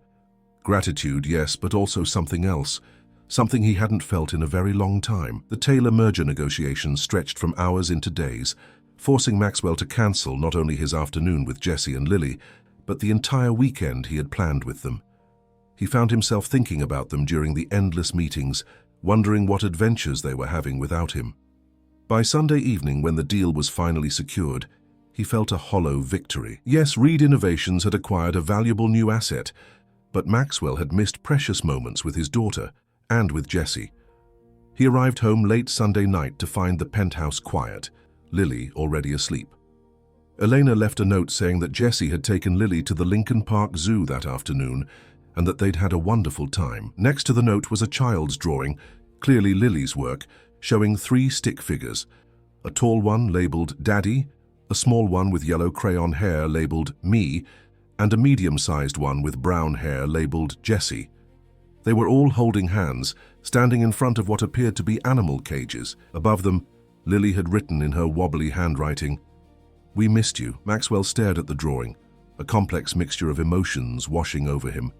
Gratitude, yes, but also something else. Something he hadn't felt in a very long time. The Taylor merger negotiations stretched from hours into days, forcing Maxwell to cancel not only his afternoon with Jessie and Lily, but the entire weekend he had planned with them. He found himself thinking about them during the endless meetings, wondering what adventures they were having without him. By Sunday evening, when the deal was finally secured, he felt a hollow victory. Yes, Reed Innovations had acquired a valuable new asset, but Maxwell had missed precious moments with his daughter and with Jessie. He arrived home late Sunday night to find the penthouse quiet, Lily already asleep. Elena left a note saying that Jessie had taken Lily to the Lincoln Park Zoo that afternoon and that they'd had a wonderful time. Next to the note was a child's drawing, clearly Lily's work, showing 3 stick figures, a tall one labeled Daddy, a small one with yellow crayon hair labeled Me, and a medium-sized one with brown hair labeled Jessie. They were all holding hands, standing in front of what appeared to be animal cages. Above them, Lily had written in her wobbly handwriting, "We missed you." Maxwell stared at the drawing, a complex mixture of emotions washing over him.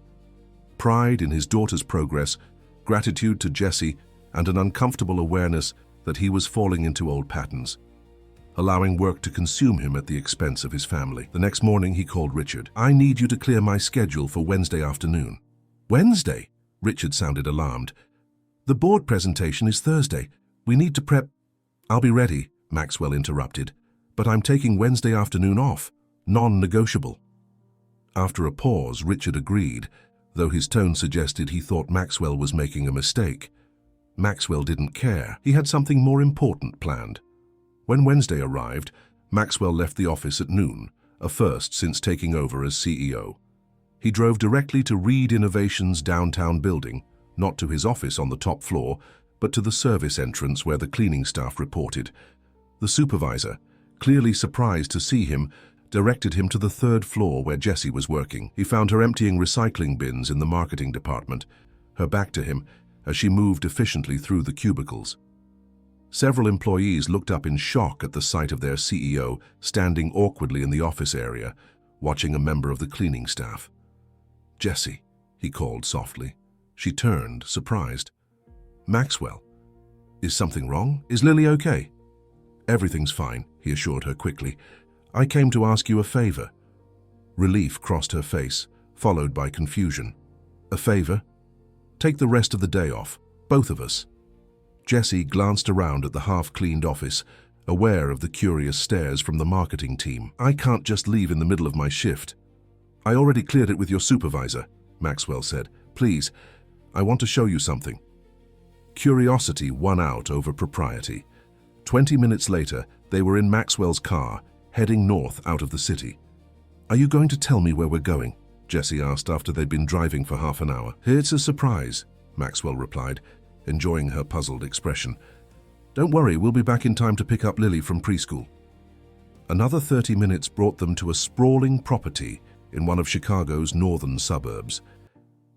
Pride in his daughter's progress, gratitude to Jessie, and an uncomfortable awareness that he was falling into old patterns, allowing work to consume him at the expense of his family. The next morning he called Richard. "I need you to clear my schedule for Wednesday afternoon." "Wednesday?" Richard sounded alarmed. "The board presentation is Thursday. We need to prep—" "I'll be ready," Maxwell interrupted. "But I'm taking Wednesday afternoon off. Non-negotiable." After a pause, Richard agreed, though his tone suggested he thought Maxwell was making a mistake. Maxwell didn't care. He had something more important planned. When Wednesday arrived, Maxwell left the office at noon, a first since taking over as CEO. He drove directly to Reed Innovations' downtown building, not to his office on the top floor, but to the service entrance where the cleaning staff reported. The supervisor, clearly surprised to see him, directed him to the 3rd floor where Jessie was working. He found her emptying recycling bins in the marketing department, her back to him as she moved efficiently through the cubicles. Several employees looked up in shock at the sight of their CEO standing awkwardly in the office area, watching a member of the cleaning staff. "Jessie," he called softly. She turned, surprised. "Maxwell, is something wrong? Is Lily okay?" "Everything's fine," he assured her quickly. "I came to ask you a favor." Relief crossed her face, followed by confusion. "A favor? Take the rest of the day off, both of us." Jessie glanced around at the half-cleaned office, aware of the curious stares from the marketing team. "I can't just leave in the middle of my shift." "I already cleared it with your supervisor," Maxwell said. "Please, I want to show you something." Curiosity won out over propriety. 20 minutes later, they were in Maxwell's car, heading north out of the city. "Are you going to tell me where we're going?" Jessie asked after they'd been driving for half an hour. "It's a surprise," Maxwell replied, enjoying her puzzled expression. "Don't worry, we'll be back in time to pick up Lily from preschool." Another 30 minutes brought them to a sprawling property in one of Chicago's northern suburbs.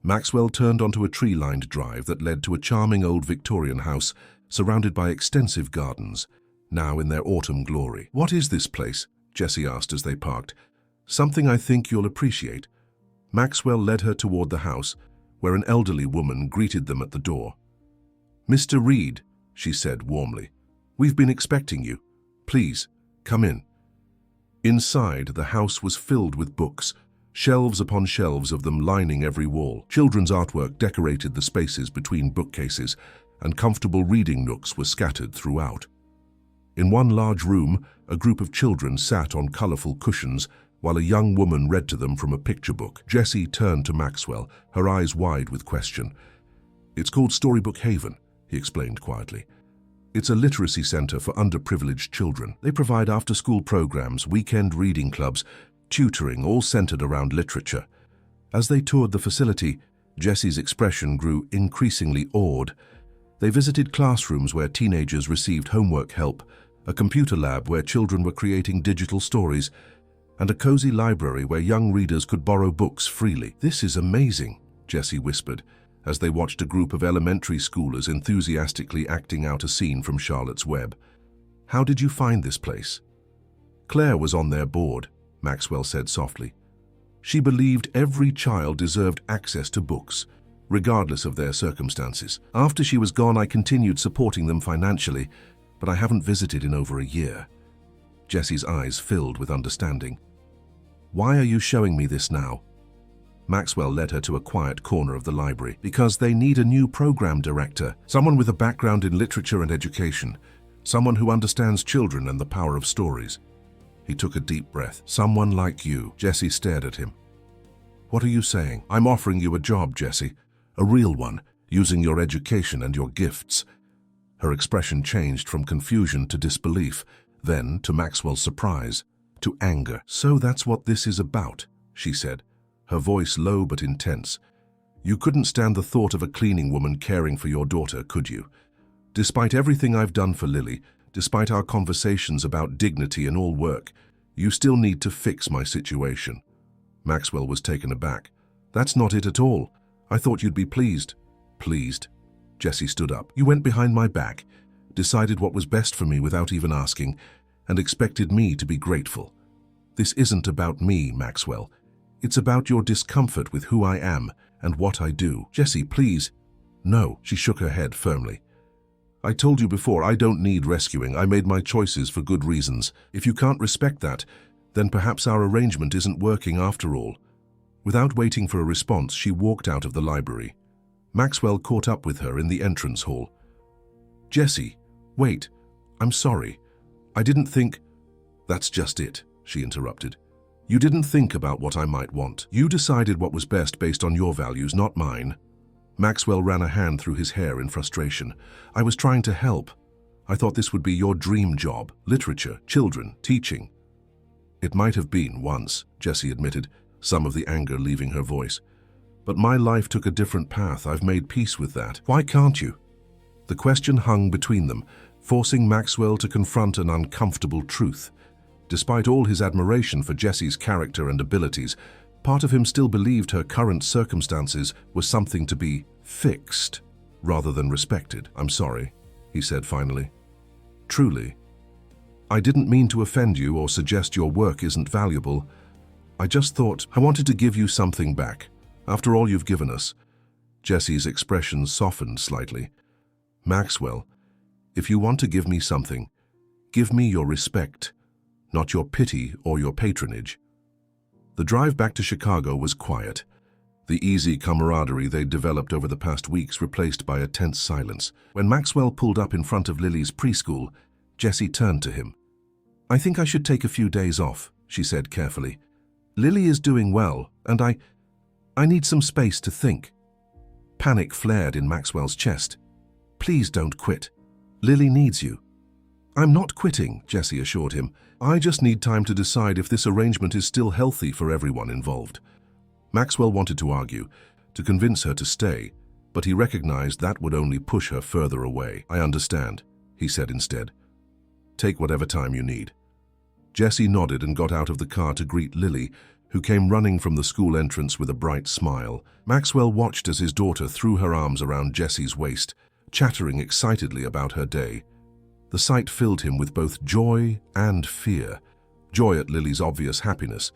Maxwell turned onto a tree-lined drive that led to a charming old Victorian house surrounded by extensive gardens, now in their autumn glory. "What is this place?" Jessie asked as they parked. "Something I think you'll appreciate." Maxwell led her toward the house, where an elderly woman greeted them at the door. "Mr. Reed," she said warmly, "we've been expecting you. Please, come in." Inside, the house was filled with books, shelves upon shelves of them lining every wall. Children's artwork decorated the spaces between bookcases, and comfortable reading nooks were scattered throughout. In one large room, a group of children sat on colorful cushions while a young woman read to them from a picture book. Jessie turned to Maxwell, her eyes wide with question. "It's called Storybook Haven," he explained quietly. "It's a literacy center for underprivileged children. They provide after-school programs, weekend reading clubs, tutoring, all centered around literature." As they toured the facility, Jessie's expression grew increasingly awed. They visited classrooms where teenagers received homework help, a computer lab where children were creating digital stories, and a cozy library where young readers could borrow books freely. "This is amazing," Jessie whispered, as they watched a group of elementary schoolers enthusiastically acting out a scene from Charlotte's Web. "How did you find this place?" "Claire was on their board," Maxwell said softly. "She believed every child deserved access to books, regardless of their circumstances. After she was gone, I continued supporting them financially, but I haven't visited in over a year." Jessie's eyes filled with understanding. "Why are you showing me this now?" Maxwell led her to a quiet corner of the library. "Because they need a new program director, someone with a background in literature and education, someone who understands children and the power of stories." He took a deep breath. "Someone like you." Jessie stared at him. "What are you saying?" "I'm offering you a job, Jessie. A real one, using your education and your gifts." Her expression changed from confusion to disbelief, then, to Maxwell's surprise, to anger. "So that's what this is about," she said, her voice low but intense. "You couldn't stand the thought of a cleaning woman caring for your daughter, could you? Despite everything I've done for Lily, despite our conversations about dignity in all work, you still need to fix my situation." Maxwell was taken aback. "That's not it at all. I thought you'd be pleased." "Pleased?" Jessie stood up. "You went behind my back, decided what was best for me without even asking, and expected me to be grateful. This isn't about me, Maxwell. It's about your discomfort with who I am and what I do." "Jessie, please." "No," she shook her head firmly. "I told you before, I don't need rescuing. I made my choices for good reasons. If you can't respect that, then perhaps our arrangement isn't working after all." Without waiting for a response, she walked out of the library. Maxwell caught up with her in the entrance hall. "Jessie, wait. I'm sorry. I didn't think—" "That's just it," she interrupted. "You didn't think about what I might want. You decided what was best based on your values, not mine." Maxwell ran a hand through his hair in frustration. "I was trying to help. I thought this would be your dream job. Literature, children, teaching." "It might have been once," Jessie admitted, some of the anger leaving her voice. "But my life took a different path. I've made peace with that. Why can't you?" The question hung between them, forcing Maxwell to confront an uncomfortable truth. Despite all his admiration for Jessie's character and abilities, part of him still believed her current circumstances were something to be fixed rather than respected. "I'm sorry," he said finally. "Truly. I didn't mean to offend you or suggest your work isn't valuable. I just thought I wanted to give you something back, after all you've given us." Jessie's expression softened slightly. "Maxwell, if you want to give me something, give me your respect, not your pity or your patronage." The drive back to Chicago was quiet. The easy camaraderie they'd developed over the past weeks replaced by a tense silence. When Maxwell pulled up in front of Lily's preschool, Jessie turned to him. "I think I should take a few days off," she said carefully. "Lily is doing well, and I need some space to think." Panic flared in Maxwell's chest. "Please don't quit. Lily needs you." "I'm not quitting," Jessie assured him. "I just need time to decide if this arrangement is still healthy for everyone involved." Maxwell wanted to argue, to convince her to stay, but he recognized that would only push her further away. "I understand," he said instead. "Take whatever time you need." Jessie nodded and got out of the car to greet Lily, who came running from the school entrance with a bright smile. Maxwell watched as his daughter threw her arms around Jessie's waist, chattering excitedly about her day. The sight filled him with both joy and fear. Joy at Lily's obvious happiness,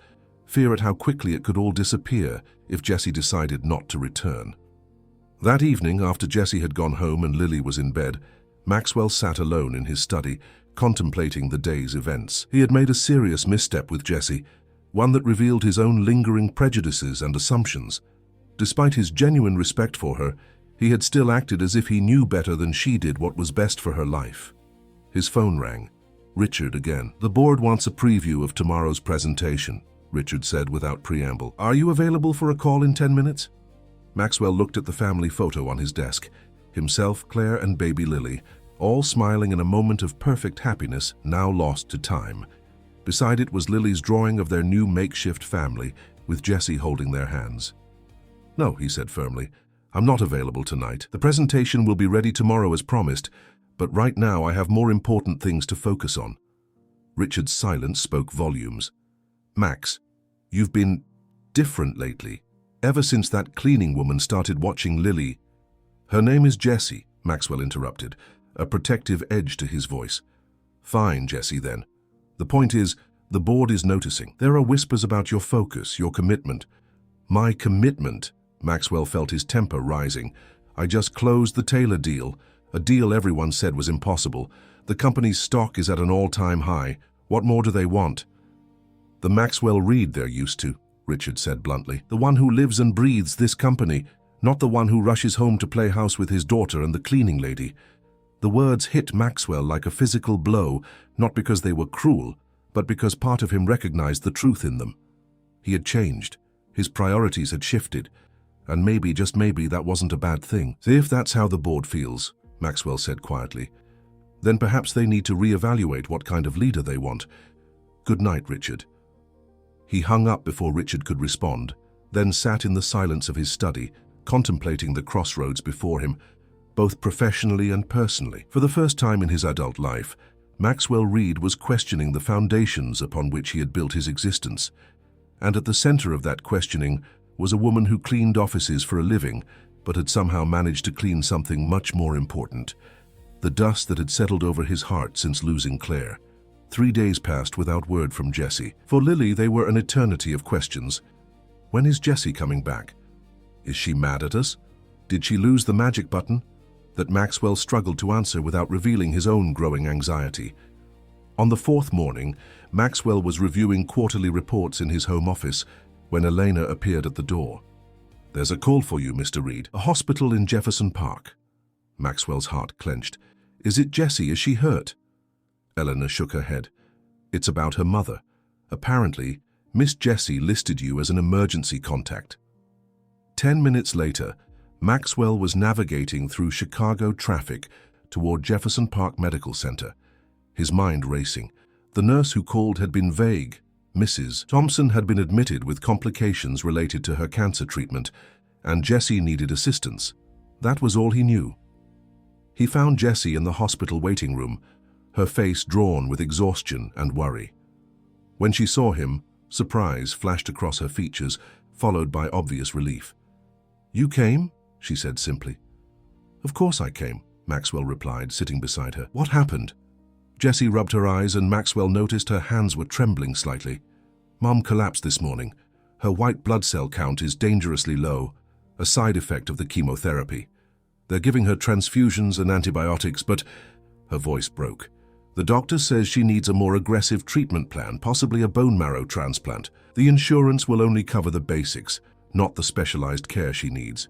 fear at how quickly it could all disappear if Jessie decided not to return. That evening, after Jessie had gone home and Lily was in bed, Maxwell sat alone in his study, contemplating the day's events. He had made a serious misstep with Jessie, one that revealed his own lingering prejudices and assumptions. Despite his genuine respect for her, he had still acted as if he knew better than she did what was best for her life. His phone rang. Richard again. "The board wants a preview of tomorrow's presentation," Richard said without preamble. "Are you available for a call in 10 minutes? Maxwell looked at the family photo on his desk. Himself, Claire, and baby Lily, all smiling in a moment of perfect happiness now lost to time. Beside it was Lily's drawing of their new makeshift family, with Jessie holding their hands. "No," he said firmly. "I'm not available tonight. The presentation will be ready tomorrow as promised, but right now I have more important things to focus on." Richard's silence spoke volumes. "Max, you've been different lately, ever since that cleaning woman started watching Lily." "Her name is Jessie," Maxwell interrupted, a protective edge to his voice. "Fine, Jessie, then. The point is, the board is noticing. There are whispers about your focus, your commitment." "My commitment?" Maxwell felt his temper rising. "I just closed the Taylor deal, a deal everyone said was impossible. The company's stock is at an all-time high. What more do they want?" "The Maxwell Reed they're used to," Richard said bluntly. "The one who lives and breathes this company, not the one who rushes home to play house with his daughter and the cleaning lady." The words hit Maxwell like a physical blow, not because they were cruel, but because part of him recognized the truth in them. He had changed. His priorities had shifted. And maybe, just maybe, that wasn't a bad thing. "If that's how the board feels," Maxwell said quietly, "then perhaps they need to reevaluate what kind of leader they want. Good night, Richard." He hung up before Richard could respond, then sat in the silence of his study, contemplating the crossroads before him, both professionally and personally. For the first time in his adult life, Maxwell Reed was questioning the foundations upon which he had built his existence. And at the center of that questioning was a woman who cleaned offices for a living, but had somehow managed to clean something much more important: the dust that had settled over his heart since losing Claire. 3 days passed without word from Jessie. For Lily, they were an eternity of questions. When is Jessie coming back? Is she mad at us? Did she lose the magic button? That Maxwell struggled to answer without revealing his own growing anxiety. On the 4th morning, Maxwell was reviewing quarterly reports in his home office when Elena appeared at the door. "There's a call for you, Mr. Reed. A hospital in Jefferson Park." Maxwell's heart clenched. "Is it Jessie? Is she hurt?" Elena shook her head. "It's about her mother. Apparently, Miss Jessie listed you as an emergency contact." 10 minutes later, Maxwell was navigating through Chicago traffic toward Jefferson Park Medical Center, his mind racing. The nurse who called had been vague. Mrs. Thompson had been admitted with complications related to her cancer treatment, and Jessie needed assistance. That was all he knew. He found Jessie in the hospital waiting room, her face drawn with exhaustion and worry. When she saw him, surprise flashed across her features, followed by obvious relief. "You came?" she said simply. "Of course I came," Maxwell replied, sitting beside her. "What happened?" Jessie rubbed her eyes, and Maxwell noticed her hands were trembling slightly. "Mom collapsed this morning. Her white blood cell count is dangerously low, a side effect of the chemotherapy. They're giving her transfusions and antibiotics, but..." Her voice broke. "The doctor says she needs a more aggressive treatment plan, possibly a bone marrow transplant. The insurance will only cover the basics, not the specialized care she needs."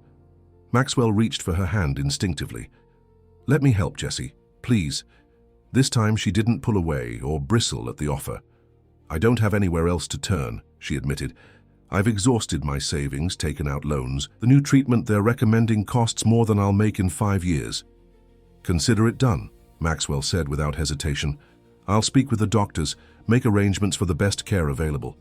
Maxwell reached for her hand instinctively. "Let me help, Jessie, please." This time she didn't pull away or bristle at the offer. "I don't have anywhere else to turn," she admitted. "I've exhausted my savings, taken out loans. The new treatment they're recommending costs more than I'll make in 5 years." "Consider it done," Maxwell said without hesitation. "I'll speak with the doctors, make arrangements for the best care available."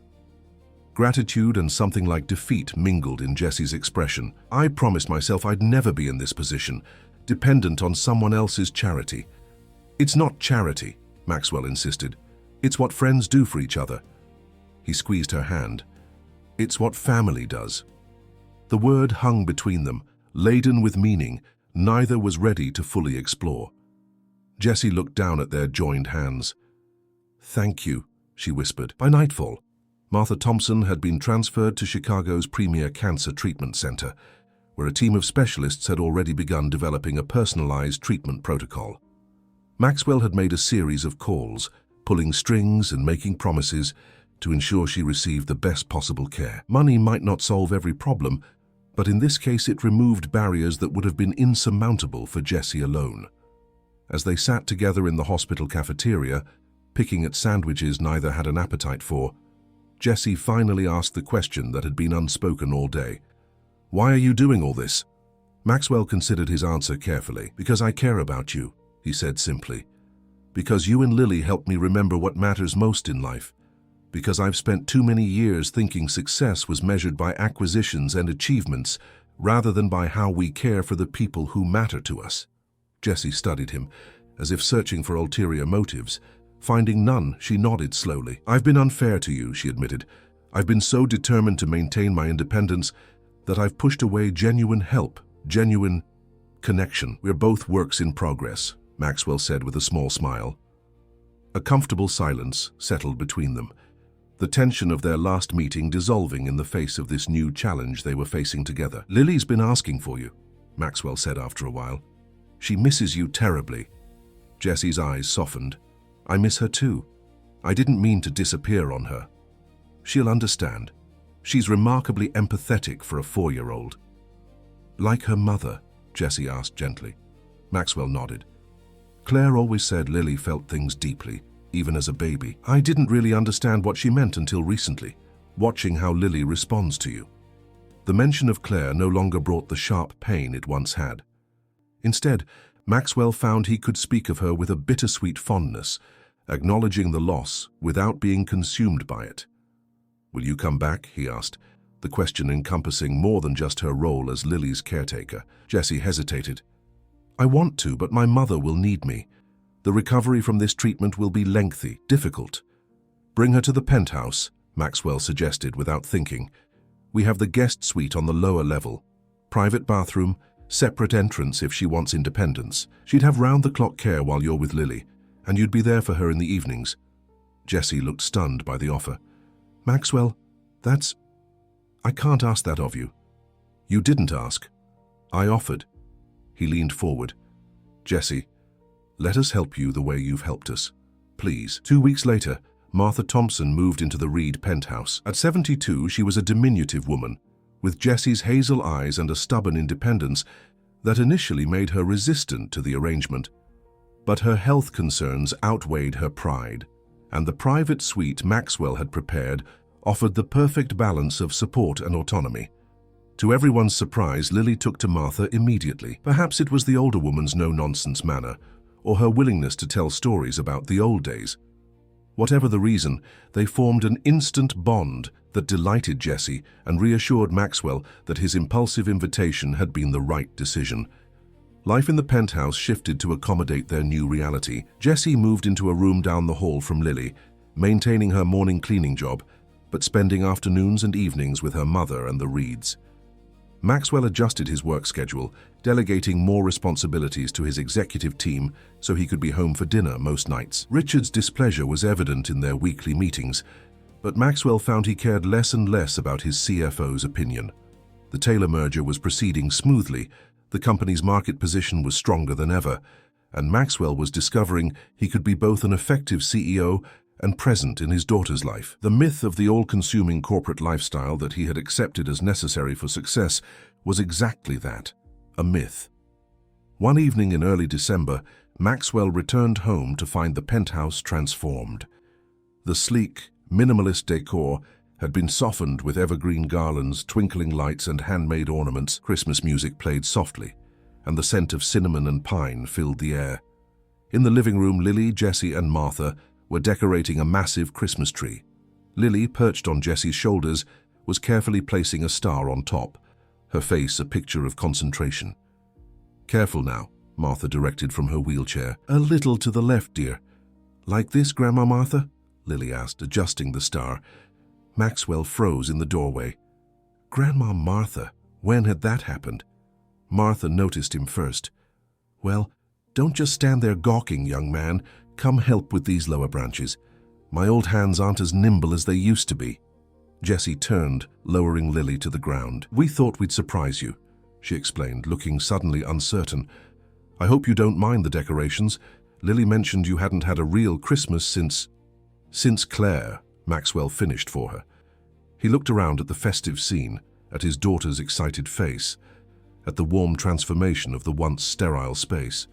Gratitude and something like defeat mingled in Jessie's expression. "I promised myself I'd never be in this position, dependent on someone else's charity." "It's not charity," Maxwell insisted. "It's what friends do for each other." He squeezed her hand. "It's what family does." The word hung between them, laden with meaning neither was ready to fully explore. Jessie looked down at their joined hands. "Thank you," she whispered. By nightfall, Martha Thompson had been transferred to Chicago's premier cancer treatment center, where a team of specialists had already begun developing a personalized treatment protocol. Maxwell had made a series of calls, pulling strings and making promises to ensure she received the best possible care. Money might not solve every problem, but in this case it removed barriers that would have been insurmountable for Jessie alone. As they sat together in the hospital cafeteria, picking at sandwiches neither had an appetite for, Jessie finally asked the question that had been unspoken all day. "Why are you doing all this?" Maxwell considered his answer carefully. "Because I care about you," he said simply. "Because you and Lily helped me remember what matters most in life. Because I've spent too many years thinking success was measured by acquisitions and achievements rather than by how we care for the people who matter to us." Jessie studied him, as if searching for ulterior motives. Finding none, she nodded slowly. "I've been unfair to you," she admitted. "I've been so determined to maintain my independence that I've pushed away genuine help, genuine connection. We're both works in progress," Maxwell said with a small smile. A comfortable silence settled between them, the tension of their last meeting dissolving in the face of this new challenge they were facing together. "Lily's been asking for you," Maxwell said after a while. "She misses you terribly." Jessie's eyes softened. "I miss her too. I didn't mean to disappear on her. She'll understand. She's remarkably empathetic for a 4-year-old. "Like her mother?" Jessie asked gently. Maxwell nodded. "Claire always said Lily felt things deeply, even as a baby. I didn't really understand what she meant until recently, watching how Lily responds to you." The mention of Claire no longer brought the sharp pain it once had. Instead, Maxwell found he could speak of her with a bittersweet fondness, acknowledging the loss without being consumed by it. "Will you come back?" he asked, the question encompassing more than just her role as Lily's caretaker. Jessie hesitated. "I want to, but my mother will need me. The recovery from this treatment will be lengthy, difficult." "Bring her to the penthouse," Maxwell suggested without thinking. "We have the guest suite on the lower level. Private bathroom, separate entrance if she wants independence. She'd have round-the-clock care while you're with Lily, and you'd be there for her in the evenings." Jessie looked stunned by the offer. "Maxwell, I can't ask that of you." "You didn't ask. I offered." He leaned forward. "Jessie, let us help you the way you've helped us. Please." 2 weeks later, Martha Thompson moved into the Reed penthouse. At 72, she was a diminutive woman, with Jessie's hazel eyes and a stubborn independence that initially made her resistant to the arrangement. But her health concerns outweighed her pride, and the private suite Maxwell had prepared offered the perfect balance of support and autonomy. To everyone's surprise, Lily took to Martha immediately. Perhaps it was the older woman's no-nonsense manner, or her willingness to tell stories about the old days. Whatever the reason, they formed an instant bond that delighted Jessie and reassured Maxwell that his impulsive invitation had been the right decision. Life in the penthouse shifted to accommodate their new reality. Jessie moved into a room down the hall from Lily, maintaining her morning cleaning job, but spending afternoons and evenings with her mother and the Reeds. Maxwell adjusted his work schedule, delegating more responsibilities to his executive team so he could be home for dinner most nights. Richard's displeasure was evident in their weekly meetings, but Maxwell found he cared less and less about his CFO's opinion. The Taylor merger was proceeding smoothly, the company's market position was stronger than ever, and Maxwell was discovering he could be both an effective CEO and present in his daughter's life. The myth of the all-consuming corporate lifestyle that he had accepted as necessary for success was exactly that, a myth. One evening in early December, Maxwell returned home to find the penthouse transformed. The sleek, minimalist decor had been softened with evergreen garlands, twinkling lights, and handmade ornaments. Christmas music played softly, and the scent of cinnamon and pine filled the air. In the living room, Lily, Jessie, and Martha were decorating a massive Christmas tree. Lily, perched on Jessie's shoulders, was carefully placing a star on top, her face a picture of concentration. "Careful now," Martha directed from her wheelchair. "A little to the left, dear." "Like this, Grandma Martha?" Lily asked, adjusting the star. Maxwell froze in the doorway. Grandma Martha, when had that happened? Martha noticed him first. "Well, don't just stand there gawking, young man. Come help with these lower branches. My old hands aren't as nimble as they used to be." Jessie turned, lowering Lily to the ground. "We thought we'd surprise you," she explained, looking suddenly uncertain. "I hope you don't mind the decorations. Lily mentioned you hadn't had a real Christmas since Claire," Maxwell finished for her. He looked around at the festive scene, at his daughter's excited face, at the warm transformation of the once sterile space.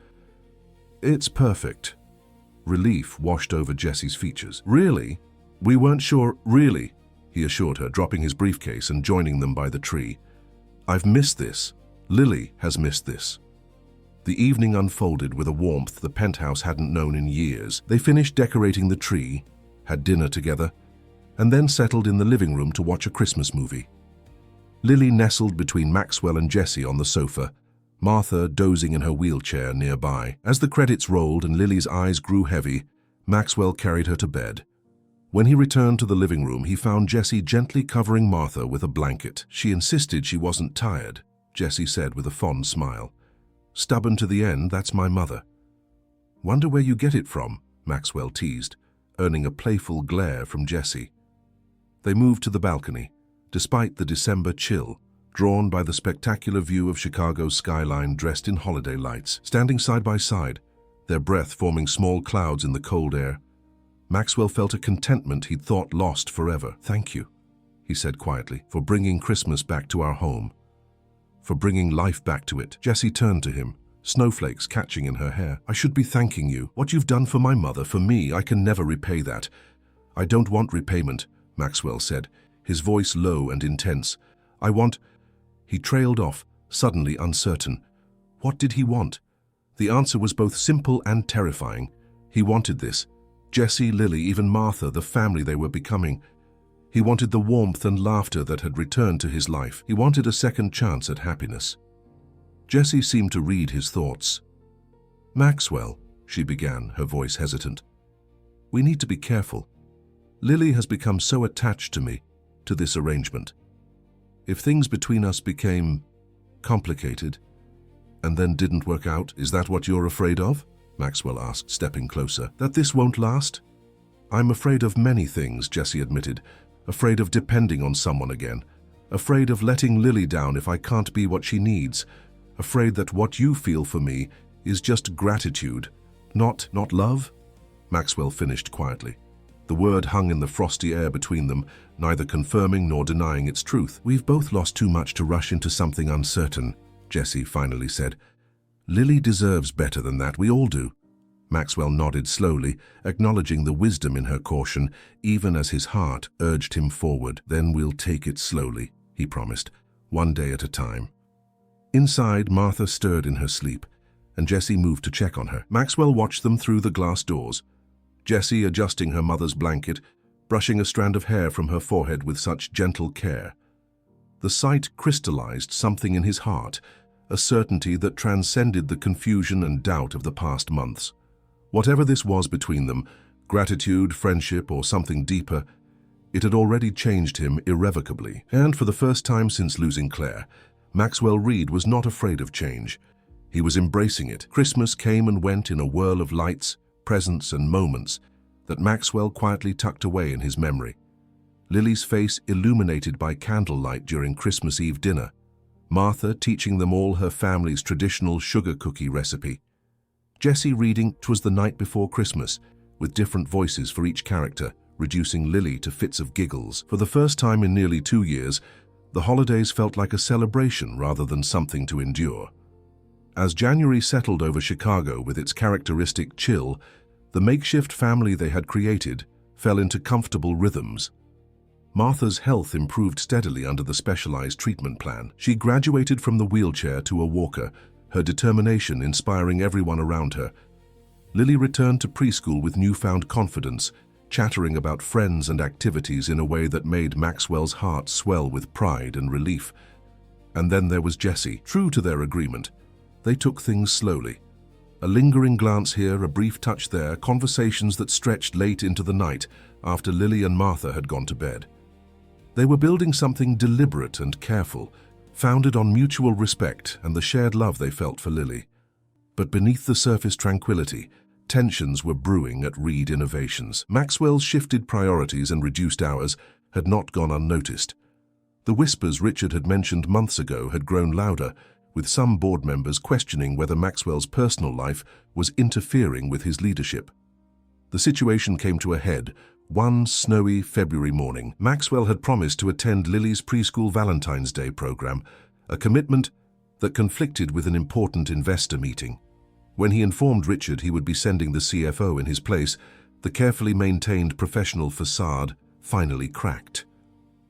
"It's perfect." Relief washed over Jessie's features. "Really? We weren't sure, really," he assured her, dropping his briefcase and joining them by the tree. "I've missed this. Lily has missed this." The evening unfolded with a warmth the penthouse hadn't known in years. They finished decorating the tree, had dinner together, and then settled in the living room to watch a Christmas movie. Lily nestled between Maxwell and Jessie on the sofa, Martha dozing in her wheelchair nearby. As the credits rolled and Lily's eyes grew heavy, Maxwell carried her to bed. When he returned to the living room, he found Jessie gently covering Martha with a blanket. "She insisted she wasn't tired," Jessie said with a fond smile. "Stubborn to the end, that's my mother." "Wonder where you get it from," Maxwell teased, earning a playful glare from Jessie. They moved to the balcony, despite the December chill, drawn by the spectacular view of Chicago's skyline dressed in holiday lights. Standing side by side, their breath forming small clouds in the cold air, Maxwell felt a contentment he'd thought lost forever. "Thank you," he said quietly, "for bringing Christmas back to our home, for bringing life back to it." Jessie turned to him, snowflakes catching in her hair. "I should be thanking you. What you've done for my mother, for me, I can never repay that." "I don't want repayment," Maxwell said, his voice low and intense. "I want—" He trailed off, suddenly uncertain. What did he want? The answer was both simple and terrifying. He wanted this. Jessie, Lily, even Martha, the family they were becoming. He wanted the warmth and laughter that had returned to his life. He wanted a second chance at happiness. Jessie seemed to read his thoughts. "Maxwell," she began, her voice hesitant, "we need to be careful. Lily has become so attached to me, to this arrangement. If things between us became complicated and then didn't work out, is that what you're afraid of?" Maxwell asked, stepping closer. "That this won't last?" "I'm afraid of many things," Jessie admitted. "Afraid of depending on someone again. Afraid of letting Lily down if I can't be what she needs. Afraid that what you feel for me is just gratitude, not love?" Maxwell finished quietly. The word hung in the frosty air between them, neither confirming nor denying its truth. "We've both lost too much to rush into something uncertain," Jessie finally said. "Lily deserves better than that, we all do." Maxwell nodded slowly, acknowledging the wisdom in her caution, even as his heart urged him forward. "Then we'll take it slowly," he promised, "one day at a time." Inside, Martha stirred in her sleep, and Jessie moved to check on her. Maxwell watched them through the glass doors, Jessie adjusting her mother's blanket, brushing a strand of hair from her forehead with such gentle care. The sight crystallized something in his heart, a certainty that transcended the confusion and doubt of the past months. Whatever this was between them, gratitude, friendship, or something deeper, it had already changed him irrevocably. And for the first time since losing Claire, Maxwell Reed was not afraid of change. He was embracing it. Christmas came and went in a whirl of lights, presents, and moments that Maxwell quietly tucked away in his memory. Lily's face illuminated by candlelight during Christmas Eve dinner, Martha teaching them all her family's traditional sugar cookie recipe, Jessie reading "'Twas the Night Before Christmas" with different voices for each character, reducing Lily to fits of giggles. For the first time in nearly 2 years, the holidays felt like a celebration rather than something to endure. As January settled over Chicago with its characteristic chill, the makeshift family they had created fell into comfortable rhythms. Martha's health improved steadily under the specialized treatment plan. She graduated from the wheelchair to a walker, her determination inspiring everyone around her. Lily returned to preschool with newfound confidence, chattering about friends and activities in a way that made Maxwell's heart swell with pride and relief. And then there was Jessie. True to their agreement, they took things slowly. A lingering glance here, a brief touch there, conversations that stretched late into the night after Lily and Martha had gone to bed. They were building something deliberate and careful, founded on mutual respect and the shared love they felt for Lily. But beneath the surface tranquility, tensions were brewing at Reed Innovations. Maxwell's shifted priorities and reduced hours had not gone unnoticed. The whispers Richard had mentioned months ago had grown louder, with some board members questioning whether Maxwell's personal life was interfering with his leadership. The situation came to a head one snowy February morning. Maxwell had promised to attend Lily's preschool Valentine's Day program, a commitment that conflicted with an important investor meeting. When he informed Richard he would be sending the CFO in his place, the carefully maintained professional facade finally cracked.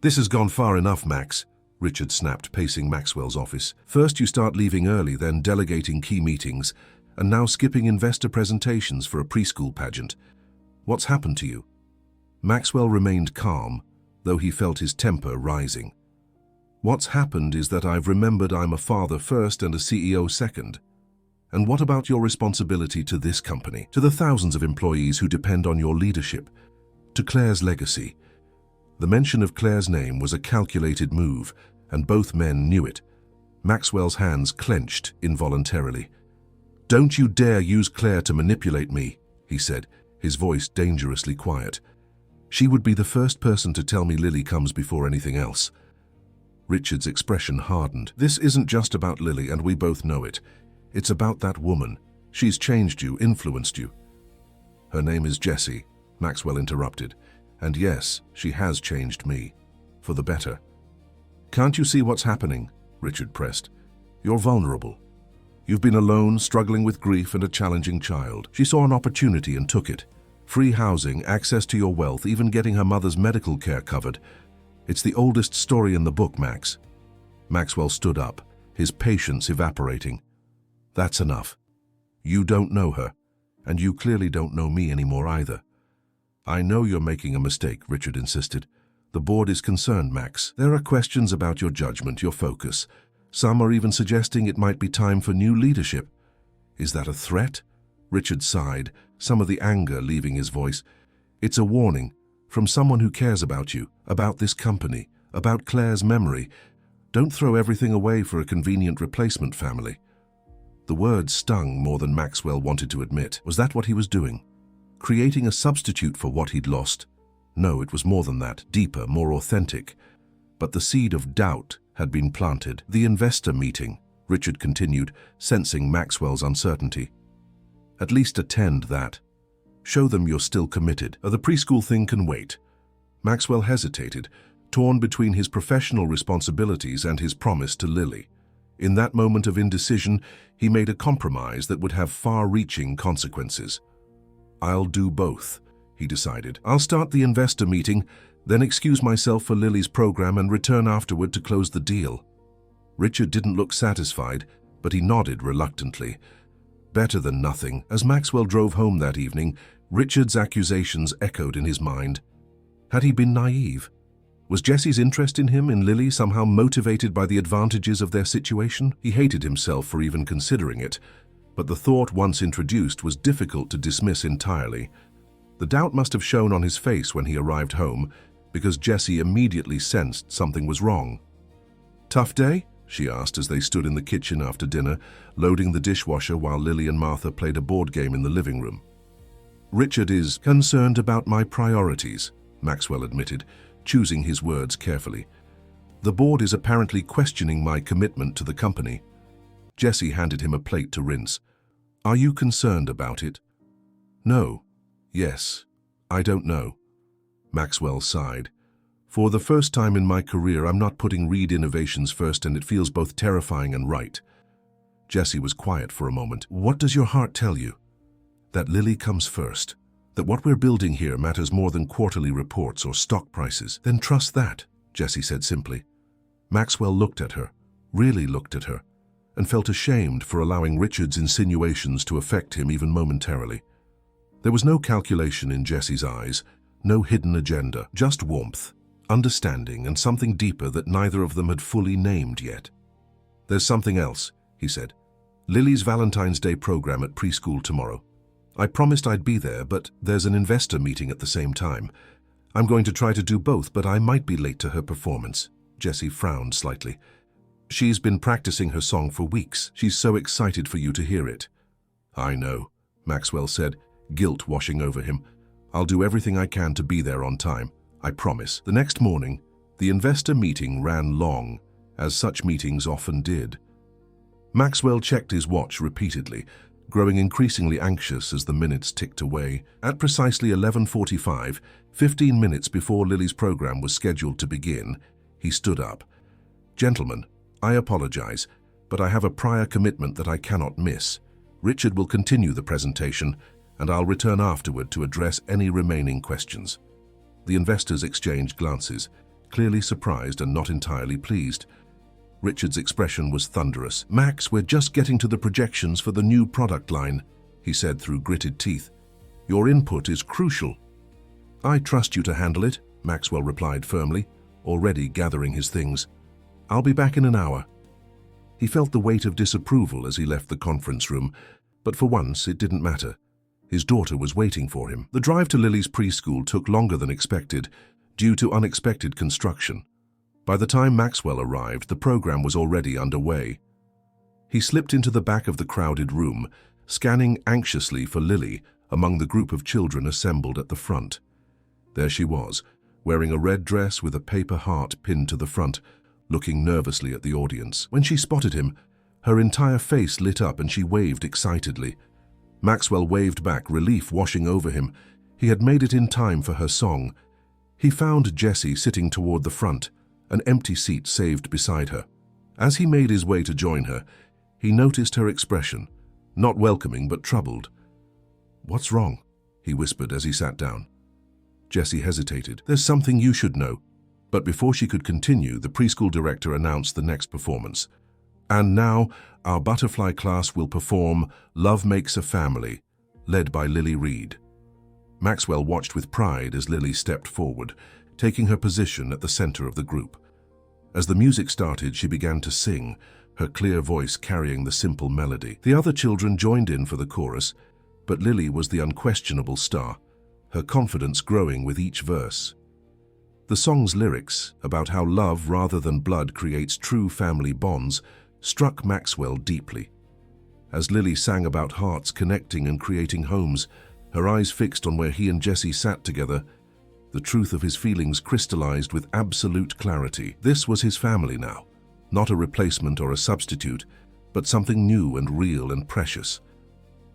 "This has gone far enough, Max," Richard snapped, pacing Maxwell's office. "First you start leaving early, then delegating key meetings, and now skipping investor presentations for a preschool pageant. What's happened to you?" Maxwell remained calm, though he felt his temper rising. "What's happened is that I've remembered I'm a father first and a CEO second. And what about your responsibility to this company, to the thousands of employees who depend on your leadership, to Claire's legacy?" The mention of Claire's name was a calculated move, and both men knew it. Maxwell's hands clenched involuntarily. "Don't you dare use Claire to manipulate me," he said, his voice dangerously quiet. "She would be the first person to tell me Lily comes before anything else." Richard's expression hardened. "This isn't just about Lily, and we both know it. It's about that woman. She's changed you, influenced you." "Her name is Jessie," Maxwell interrupted. "And yes, she has changed me. For the better." "Can't you see what's happening?" Richard pressed. "You're vulnerable. You've been alone, struggling with grief and a challenging child. She saw an opportunity and took it. Free housing, access to your wealth, even getting her mother's medical care covered. It's the oldest story in the book, Max." Maxwell stood up, his patience evaporating. "That's enough. You don't know her, and you clearly don't know me anymore either." "I know you're making a mistake," Richard insisted. "The board is concerned, Max. There are questions about your judgment, your focus. Some are even suggesting it might be time for new leadership." "Is that a threat?" Richard sighed, some of the anger leaving his voice. "It's a warning, from someone who cares about you, about this company, about Claire's memory. Don't throw everything away for a convenient replacement family." The words stung more than Maxwell wanted to admit. Was that what he was doing? Creating a substitute for what he'd lost? No, it was more than that, deeper, more authentic. But the seed of doubt had been planted. "The investor meeting," Richard continued, sensing Maxwell's uncertainty. "At least attend that. Show them you're still committed. The preschool thing can wait." Maxwell hesitated, torn between his professional responsibilities and his promise to Lily. In that moment of indecision, he made a compromise that would have far-reaching consequences. "I'll do both," he decided. "I'll start the investor meeting, then excuse myself for Lily's program and return afterward to close the deal." Richard didn't look satisfied, but he nodded reluctantly. Better than nothing. As Maxwell drove home that evening, Richard's accusations echoed in his mind. Had he been naive? Was Jessie's interest in him, in Lily, somehow motivated by the advantages of their situation? He hated himself for even considering it, but the thought once introduced was difficult to dismiss entirely. The doubt must have shown on his face when he arrived home, because Jessie immediately sensed something was wrong. "Tough day?" she asked as they stood in the kitchen after dinner, loading the dishwasher while Lily and Martha played a board game in the living room. "Richard is concerned about my priorities," Maxwell admitted, choosing his words carefully. "The board is apparently questioning my commitment to the company." Jessie handed him a plate to rinse. "Are you concerned about it?" "No. Yes. I don't know." Maxwell sighed. "For the first time in my career, I'm not putting Reed Innovations first, and it feels both terrifying and right." Jessie was quiet for a moment. What does your heart tell you? That Lily comes first. That what we're building here matters more than quarterly reports or stock prices. Then trust that, Jessie said simply. Maxwell looked at her, really looked at her, and felt ashamed for allowing Richard's insinuations to affect him even momentarily. There was no calculation in Jessie's eyes, no hidden agenda, just warmth, understanding, and something deeper that neither of them had fully named yet. There's something else, he said. Lily's Valentine's Day program at preschool tomorrow. I promised I'd be there, but there's an investor meeting at the same time. I'm going to try to do both, but I might be late to her performance. Jessie frowned slightly. She's been practicing her song for weeks. She's so excited for you to hear it. I know, Maxwell said, guilt washing over him. I'll do everything I can to be there on time. I promise. The next morning, the investor meeting ran long, as such meetings often did. Maxwell checked his watch repeatedly, growing increasingly anxious as the minutes ticked away. At precisely 11:45, 15 minutes before Lily's program was scheduled to begin, he stood up. Gentlemen, I apologize, but I have a prior commitment that I cannot miss. Richard will continue the presentation, and I'll return afterward to address any remaining questions. The investors exchanged glances, clearly surprised and not entirely pleased. Richard's expression was thunderous. Max, we're just getting to the projections for the new product line, he said through gritted teeth. Your input is crucial. I trust you to handle it, Maxwell replied firmly, already gathering his things. I'll be back in an hour. He felt the weight of disapproval as he left the conference room, but for once it didn't matter. His daughter was waiting for him. The drive to Lily's preschool took longer than expected, due to unexpected construction. By the time Maxwell arrived, the program was already underway. He slipped into the back of the crowded room, scanning anxiously for Lily among the group of children assembled at the front. There she was, wearing a red dress with a paper heart pinned to the front, looking nervously at the audience. When she spotted him, her entire face lit up and she waved excitedly. Maxwell waved back, relief washing over him. He had made it in time for her song. He found Jessie sitting toward the front, an empty seat saved beside her. As he made his way to join her, he noticed her expression, not welcoming but troubled. What's wrong? He whispered as he sat down. Jessie hesitated. There's something you should know. But before she could continue, the preschool director announced the next performance. And now, our butterfly class will perform Love Makes a Family, led by Lily Reed. Maxwell watched with pride as Lily stepped forward, taking her position at the center of the group. As the music started, she began to sing, her clear voice carrying the simple melody. The other children joined in for the chorus, but Lily was the unquestionable star, her confidence growing with each verse. The song's lyrics, about how love rather than blood creates true family bonds, struck Maxwell deeply. As Lily sang about hearts connecting and creating homes, her eyes fixed on where he and Jessie sat together, the truth of his feelings crystallized with absolute clarity. This was his family now, not a replacement or a substitute, but something new and real and precious.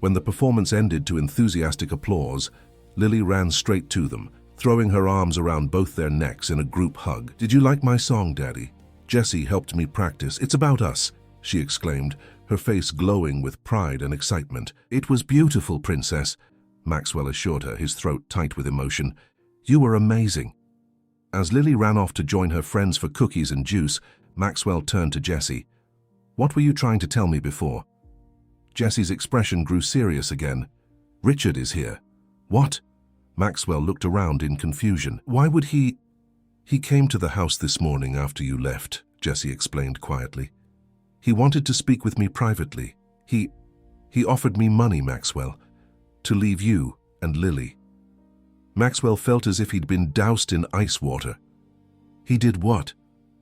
When the performance ended to enthusiastic applause, Lily ran straight to them, throwing her arms around both their necks in a group hug. Did you like my song, Daddy? Jessie helped me practice. It's about us, she exclaimed, her face glowing with pride and excitement. It was beautiful, Princess, Maxwell assured her, his throat tight with emotion. You were amazing. As Lily ran off to join her friends for cookies and juice, Maxwell turned to Jessie. What were you trying to tell me before? Jessie's expression grew serious again. Richard is here. What? Maxwell looked around in confusion. Why would he? He came to the house this morning after you left, Jessie explained quietly. He wanted to speak with me privately. He offered me money, Maxwell, to leave you and Lily. Maxwell felt as if he'd been doused in ice water. He did what?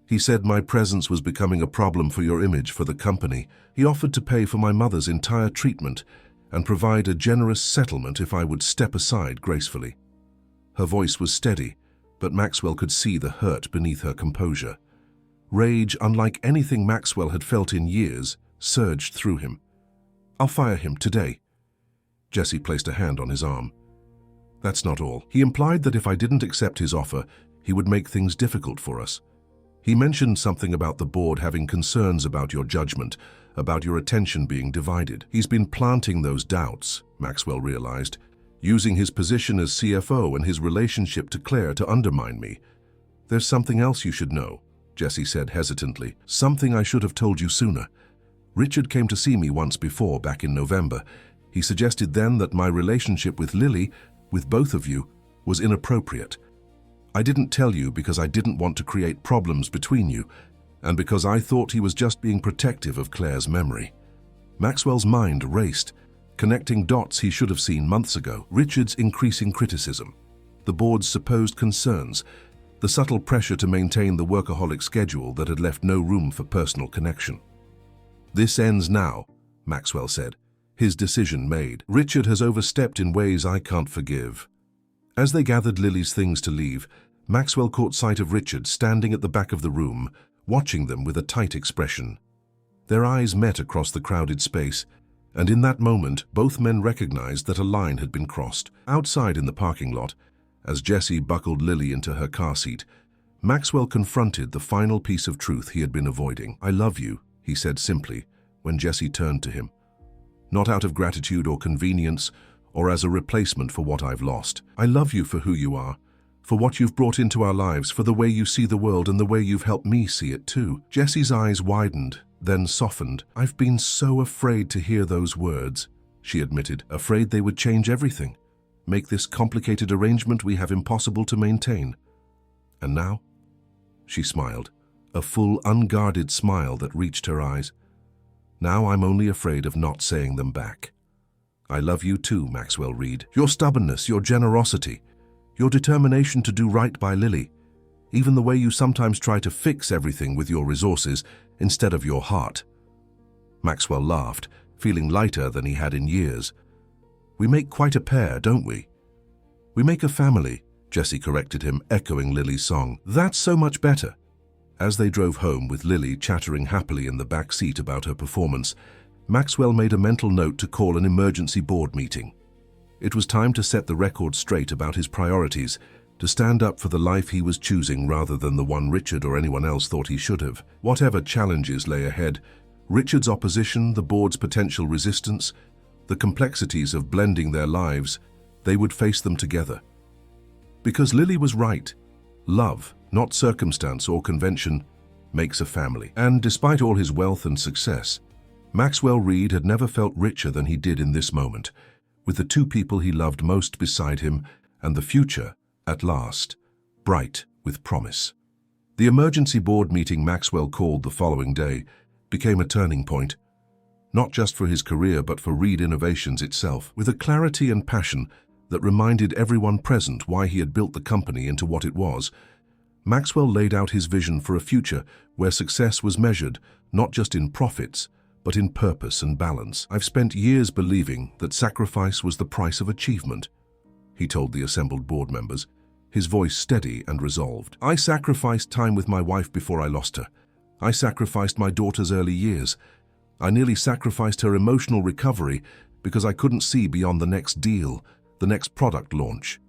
He said my presence was becoming a problem for your image, for the company. He offered to pay for my mother's entire treatment and provide a generous settlement if I would step aside gracefully. Her voice was steady, but Maxwell could see the hurt beneath her composure. Rage, unlike anything Maxwell had felt in years, surged through him. I'll fire him today. Jessie placed a hand on his arm. That's not all. He implied that if I didn't accept his offer, he would make things difficult for us. He mentioned something about the board having concerns about your judgment, about your attention being divided. He's been planting those doubts, Maxwell realized, using his position as CFO and his relationship to Claire to undermine me. There's something else you should know, Jessie said hesitantly. Something I should have told you sooner. Richard came to see me once before, back in November. He suggested then that my relationship with Lily, with both of you, was inappropriate. I didn't tell you because I didn't want to create problems between you, and because I thought he was just being protective of Claire's memory. Maxwell's mind raced, connecting dots he should have seen months ago. Richard's increasing criticism, the board's supposed concerns, the subtle pressure to maintain the workaholic schedule that had left no room for personal connection. This ends now, Maxwell said, his decision made. Richard has overstepped in ways I can't forgive. As they gathered Lily's things to leave, Maxwell caught sight of Richard standing at the back of the room, watching them with a tight expression. Their eyes met across the crowded space, and in that moment both men recognized that a line had been crossed. Outside in the parking lot, as Jessie buckled Lily into her car seat, Maxwell confronted the final piece of truth he had been avoiding. "I love you," he said simply, when Jessie turned to him. "Not out of gratitude or convenience, or as a replacement for what I've lost. I love you for who you are, for what you've brought into our lives, for the way you see the world and the way you've helped me see it too." Jessie's eyes widened, then softened. "I've been so afraid to hear those words," she admitted, "afraid they would change everything, make this complicated arrangement we have impossible to maintain. And now?" She smiled, a full, unguarded smile that reached her eyes. "Now I'm only afraid of not saying them back. I love you too, Maxwell Reed. Your stubbornness, your generosity, your determination to do right by Lily, even the way you sometimes try to fix everything with your resources instead of your heart." Maxwell laughed, feeling lighter than he had in years. "We make quite a pair, don't we?" "We make a family," Jessie corrected him, echoing Lily's song. "That's so much better." As they drove home with Lily chattering happily in the back seat about her performance, Maxwell made a mental note to call an emergency board meeting. It was time to set the record straight about his priorities, to stand up for the life he was choosing rather than the one Richard or anyone else thought he should have. Whatever challenges lay ahead, Richard's opposition, the board's potential resistance, the complexities of blending their lives, they would face them together. Because Lily was right. Love, not circumstance or convention, makes a family. And despite all his wealth and success, Maxwell Reed had never felt richer than he did in this moment, with the two people he loved most beside him and the future, at last, bright with promise. The emergency board meeting Maxwell called the following day became a turning point, not just for his career but for Reed Innovations itself. With a clarity and passion that reminded everyone present why he had built the company into what it was, Maxwell laid out his vision for a future where success was measured not just in profits, but in purpose and balance. "I've spent years believing that sacrifice was the price of achievement," he told the assembled board members, his voice steady and resolved. "I sacrificed time with my wife before I lost her. I sacrificed my daughter's early years. I nearly sacrificed her emotional recovery because I couldn't see beyond the next deal, the next product launch."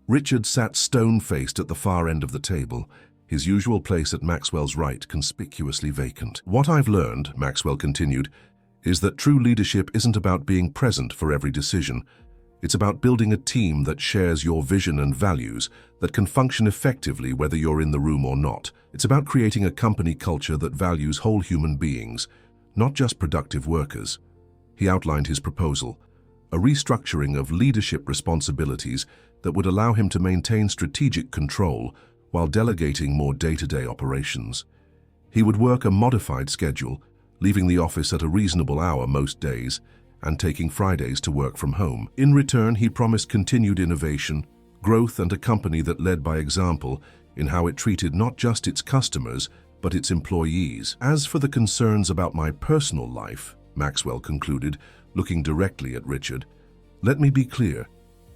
Richard sat stone-faced at the far end of the table, his usual place at Maxwell's right conspicuously vacant. "What I've learned," Maxwell continued, "is that true leadership isn't about being present for every decision. It's about building a team that shares your vision and values, that can function effectively whether you're in the room or not. It's about creating a company culture that values whole human beings, not just productive workers." He outlined his proposal, a restructuring of leadership responsibilities that would allow him to maintain strategic control while delegating more day-to-day operations. He would work a modified schedule, leaving the office at a reasonable hour most days, and taking Fridays to work from home. In return, he promised continued innovation, growth, and a company that led by example in how it treated not just its customers, but its employees. "As for the concerns about my personal life," Maxwell concluded, looking directly at Richard, "let me be clear.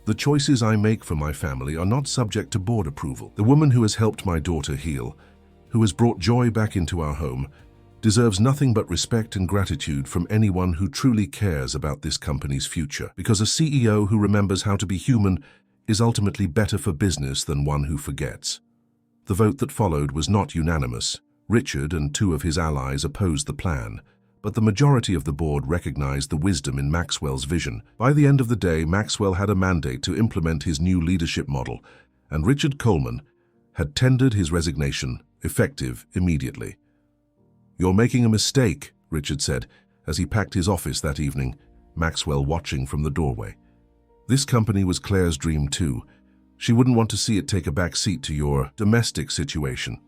The choices I make for my family are not subject to board approval. The woman who has helped my daughter heal, who has brought joy back into our home, deserves nothing but respect and gratitude from anyone who truly cares about this company's future. Because a CEO who remembers how to be human is ultimately better for business than one who forgets." The vote that followed was not unanimous. Richard and two of his allies opposed the plan, but the majority of the board recognized the wisdom in Maxwell's vision. By the end of the day, Maxwell had a mandate to implement his new leadership model, and Richard Coleman had tendered his resignation, effective immediately. "You're making a mistake," Richard said, as he packed his office that evening, Maxwell watching from the doorway. This company was Claire's dream too. She wouldn't want to see it take a back seat to your domestic situation.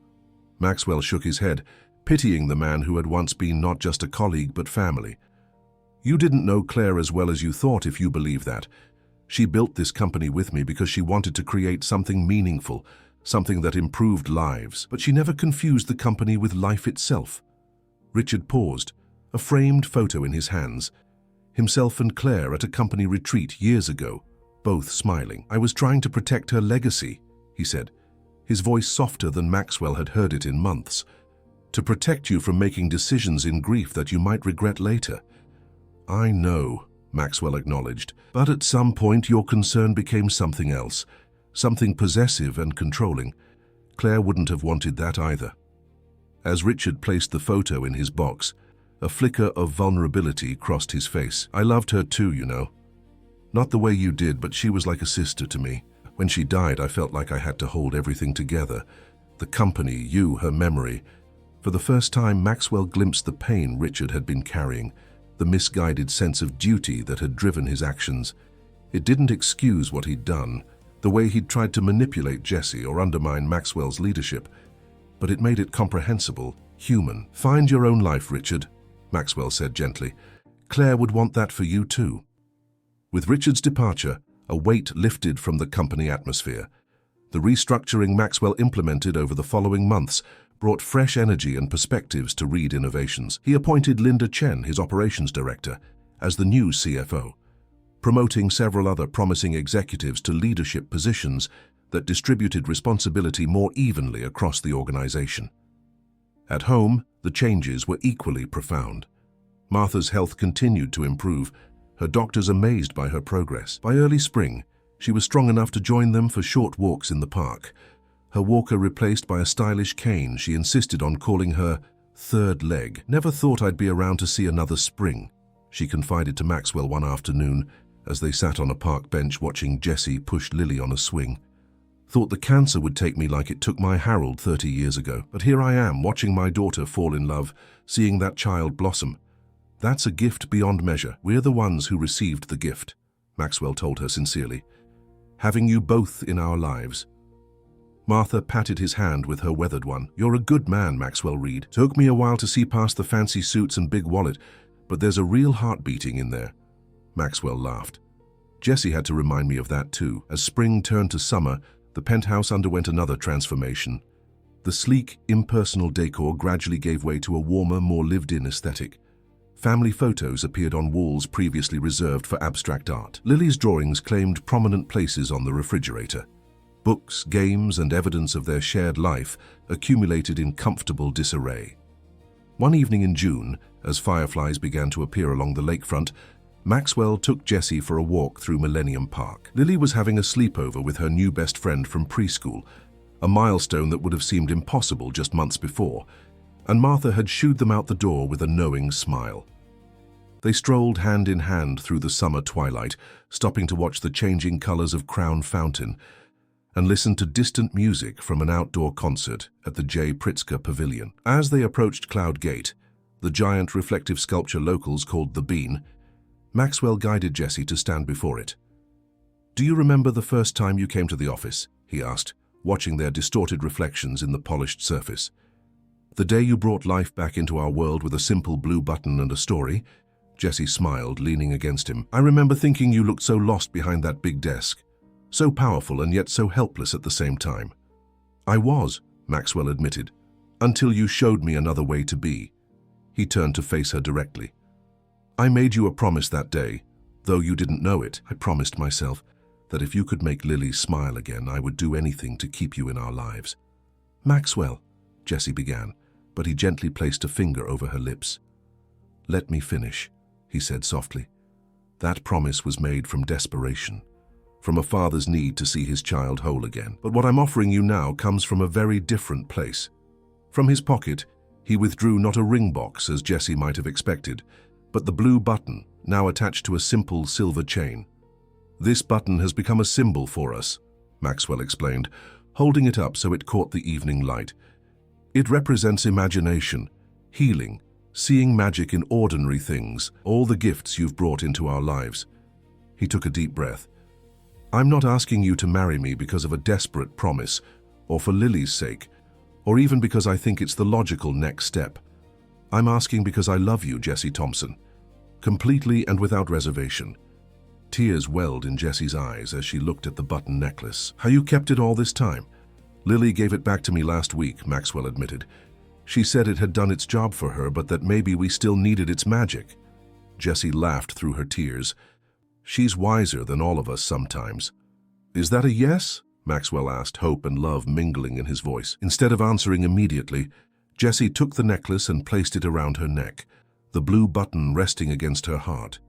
Maxwell shook his head, pitying the man who had once been not just a colleague but family. "You didn't know Claire as well as you thought if you believe that. She built this company with me because she wanted to create something meaningful, something that improved lives, but she never confused the company with life itself." Richard paused, a framed photo in his hands. Himself and Claire at a company retreat years ago, both smiling. "I was trying to protect her legacy," he said, his voice softer than Maxwell had heard it in months. "To protect you from making decisions in grief that you might regret later." "I know," Maxwell acknowledged, "but at some point your concern became something else, something possessive and controlling. Claire wouldn't have wanted that either." As Richard placed the photo in his box, a flicker of vulnerability crossed his face. "I loved her too, you know. Not the way you did, but she was like a sister to me. When she died, I felt like I had to hold everything together. The company, you, her memory." For the first time, Maxwell glimpsed the pain Richard had been carrying, the misguided sense of duty that had driven his actions. It didn't excuse what he'd done, the way he'd tried to manipulate Jesse or undermine Maxwell's leadership, but it made it comprehensible, human. "Find your own life, Richard," Maxwell said gently. "Claire would want that for you too." With Richard's departure, a weight lifted from the company atmosphere. The restructuring Maxwell implemented over the following months brought fresh energy and perspectives to Reed Innovations. He appointed Linda Chen, his operations director, as the new CFO, promoting several other promising executives to leadership positions that distributed responsibility more evenly across the organization. At home, the changes were equally profound. Martha's health continued to improve, her doctors amazed by her progress. By early spring, she was strong enough to join them for short walks in the park. Her walker replaced by a stylish cane she insisted on calling her third leg. "Never thought I'd be around to see another spring," she confided to Maxwell one afternoon as they sat on a park bench watching Jesse push Lily on a swing. "Thought the cancer would take me like it took my Harold 30 years ago. But here I am, watching my daughter fall in love, seeing that child blossom. That's a gift beyond measure. We're the ones who received the gift," Maxwell told her sincerely. "Having you both in our lives." Martha patted his hand with her weathered one. "You're a good man, Maxwell Reed. Took me a while to see past the fancy suits and big wallet, but there's a real heart beating in there." Maxwell laughed. "Jesse had to remind me of that too." As spring turned to summer, the penthouse underwent another transformation. The sleek, impersonal decor gradually gave way to a warmer, more lived-in aesthetic. Family photos appeared on walls previously reserved for abstract art. Lily's drawings claimed prominent places on the refrigerator. Books, games, and evidence of their shared life accumulated in comfortable disarray. One evening in June, as fireflies began to appear along the lakefront, Maxwell took Jesse for a walk through Millennium Park. Lily was having a sleepover with her new best friend from preschool, a milestone that would have seemed impossible just months before, and Martha had shooed them out the door with a knowing smile. They strolled hand in hand through the summer twilight, stopping to watch the changing colors of Crown Fountain and listen to distant music from an outdoor concert at the J. Pritzker Pavilion. As they approached Cloud Gate, the giant reflective sculpture locals called the Bean, Maxwell guided Jesse to stand before it. "Do you remember the first time you came to the office?" he asked, watching their distorted reflections in the polished surface. "The day you brought life back into our world with a simple blue button and a story?" Jesse smiled, leaning against him. "I remember thinking you looked so lost behind that big desk. So powerful and yet so helpless at the same time." "I was," Maxwell admitted, "until you showed me another way to be." He turned to face her directly. "I made you a promise that day, though you didn't know it. I promised myself that if you could make Lily smile again, I would do anything to keep you in our lives." "Maxwell," Jesse began, but he gently placed a finger over her lips. "Let me finish," he said softly. "That promise was made from desperation, from a father's need to see his child whole again. But what I'm offering you now comes from a very different place." From his pocket, He withdrew not a ring box, as Jessie might have expected, but the blue button, now attached to a simple silver chain. "This button has become a symbol for us," Maxwell explained, holding it up so it caught the evening light. "It represents imagination, healing, seeing magic in ordinary things, all the gifts you've brought into our lives." He took a deep breath. "I'm not asking you to marry me because of a desperate promise, or for Lily's sake, or even because I think it's the logical next step. I'm asking because I love you, Jessie Thompson, completely and without reservation." Tears welled in Jessie's eyes as she looked at the button necklace. "Have you kept it all this time?" "Lily gave it back to me last week," Maxwell admitted. "She said it had done its job for her, but that maybe we still needed its magic." Jessie laughed through her tears. "She's wiser than all of us sometimes." "Is that a yes?" Maxwell asked, hope and love mingling in his voice. Instead of answering immediately, Jessie took the necklace and placed it around her neck, the blue button resting against her heart.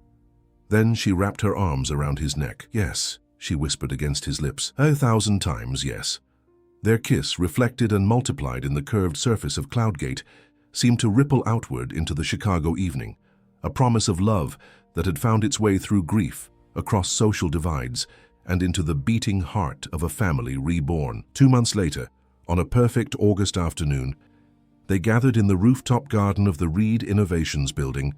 Then she wrapped her arms around his neck. "Yes," she whispered against his lips. "1,000 times yes." Their kiss, reflected and multiplied in the curved surface of Cloudgate, seemed to ripple outward into the Chicago evening, a promise of love that had found its way through grief, across social divides, and into the beating heart of a family reborn. 2 months later, on a perfect August afternoon, they gathered in the rooftop garden of the Reed Innovations building,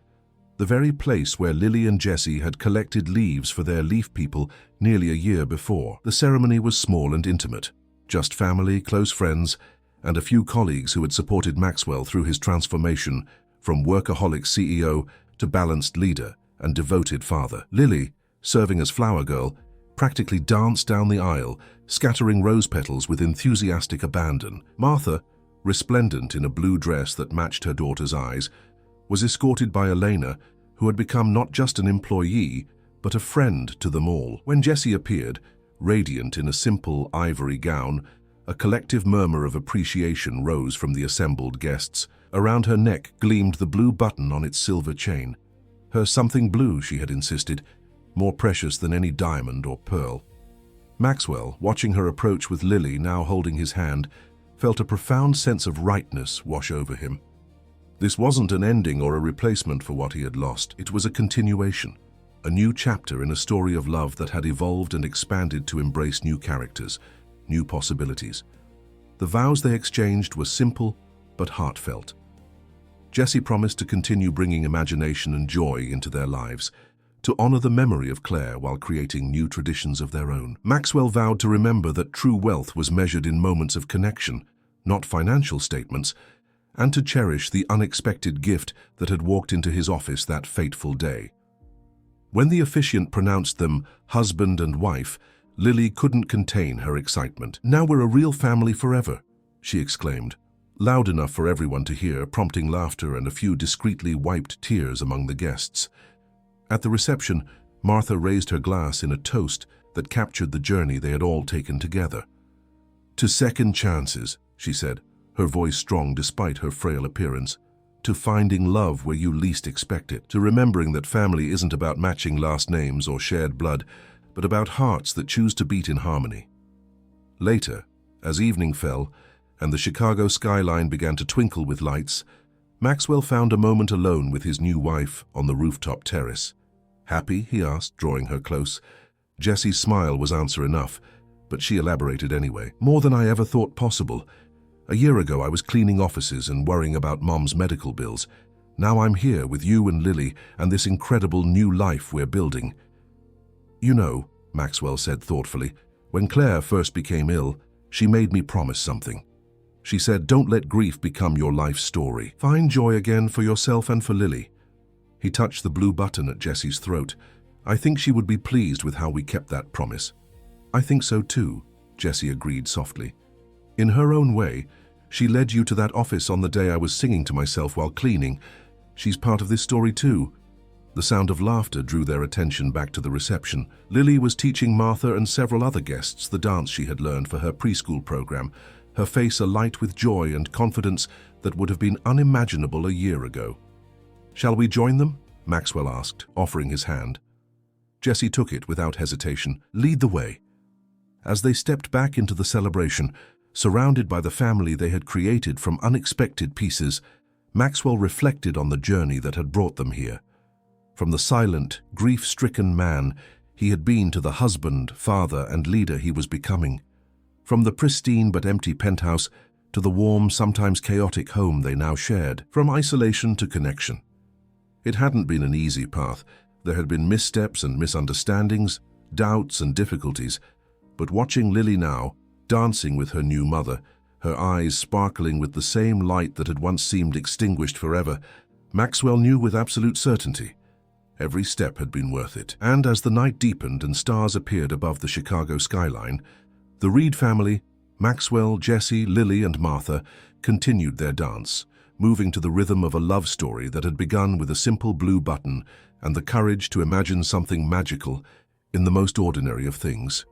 the very place where Lily and Jessie had collected leaves for their leaf people nearly a year before. The ceremony was small and intimate, just family, close friends, and a few colleagues who had supported Maxwell through his transformation from workaholic CEO to balanced leader and devoted father. Lily, serving as flower girl, practically danced down the aisle, scattering rose petals with enthusiastic abandon. Martha, resplendent in a blue dress that matched her daughter's eyes, was escorted by Elena, who had become not just an employee, but a friend to them all. When Jessie appeared, radiant in a simple ivory gown, a collective murmur of appreciation rose from the assembled guests. Around her neck gleamed the blue button on its silver chain. Her something blue, she had insisted, more precious than any diamond or pearl. Maxwell, watching her approach with Lily now holding his hand, felt a profound sense of rightness wash over him. This wasn't an ending or a replacement for what he had lost. It was a continuation, a new chapter in a story of love that had evolved and expanded to embrace new characters, new possibilities. The vows they exchanged were simple but heartfelt. Jessie promised to continue bringing imagination and joy into their lives, to honor the memory of Claire while creating new traditions of their own. Maxwell vowed to remember that true wealth was measured in moments of connection, not financial statements, and to cherish the unexpected gift that had walked into his office that fateful day. When the officiant pronounced them husband and wife, Lily couldn't contain her excitement. "Now we're a real family forever," she exclaimed, loud enough for everyone to hear, prompting laughter and a few discreetly wiped tears among the guests. At the reception, Martha raised her glass in a toast that captured the journey they had all taken together. "To second chances," she said, her voice strong despite her frail appearance. "To finding love where you least expect it. To remembering that family isn't about matching last names or shared blood, but about hearts that choose to beat in harmony." Later, as evening fell and the Chicago skyline began to twinkle with lights, Maxwell found a moment alone with his new wife on the rooftop terrace. "Happy?" he asked, drawing her close. Jessie's smile was answer enough, but she elaborated anyway. "More than I ever thought possible. A year ago I was cleaning offices and worrying about Mom's medical bills. Now I'm here with you and Lily and this incredible new life we're building." "You know," Maxwell said thoughtfully, "when Claire first became ill, she made me promise something. She said, 'Don't let grief become your life story. Find joy again for yourself and for Lily.'" He touched the blue button at Jessie's throat. "I think she would be pleased with how we kept that promise." "I think so too," Jessie agreed softly. "In her own way, she led you to that office on the day I was singing to myself while cleaning. She's part of this story too." The sound of laughter drew their attention back to the reception. Lily was teaching Martha and several other guests the dance she had learned for her preschool program, her face alight with joy and confidence that would have been unimaginable a year ago. "Shall we join them?" Maxwell asked, offering his hand. Jessie took it without hesitation. "Lead the way." As they stepped back into the celebration, surrounded by the family they had created from unexpected pieces, Maxwell reflected on the journey that had brought them here. From the silent, grief-stricken man he had been to the husband, father, and leader he was becoming. From the pristine but empty penthouse to the warm, sometimes chaotic home they now shared. From isolation to connection. It hadn't been an easy path. There had been missteps and misunderstandings, doubts and difficulties. But watching Lily now, dancing with her new mother, her eyes sparkling with the same light that had once seemed extinguished forever, Maxwell knew with absolute certainty every step had been worth it. And as the night deepened and stars appeared above the Chicago skyline, the Reed family, Maxwell, Jesse, Lily, and Martha, continued their dance, moving to the rhythm of a love story that had begun with a simple blue button and the courage to imagine something magical in the most ordinary of things.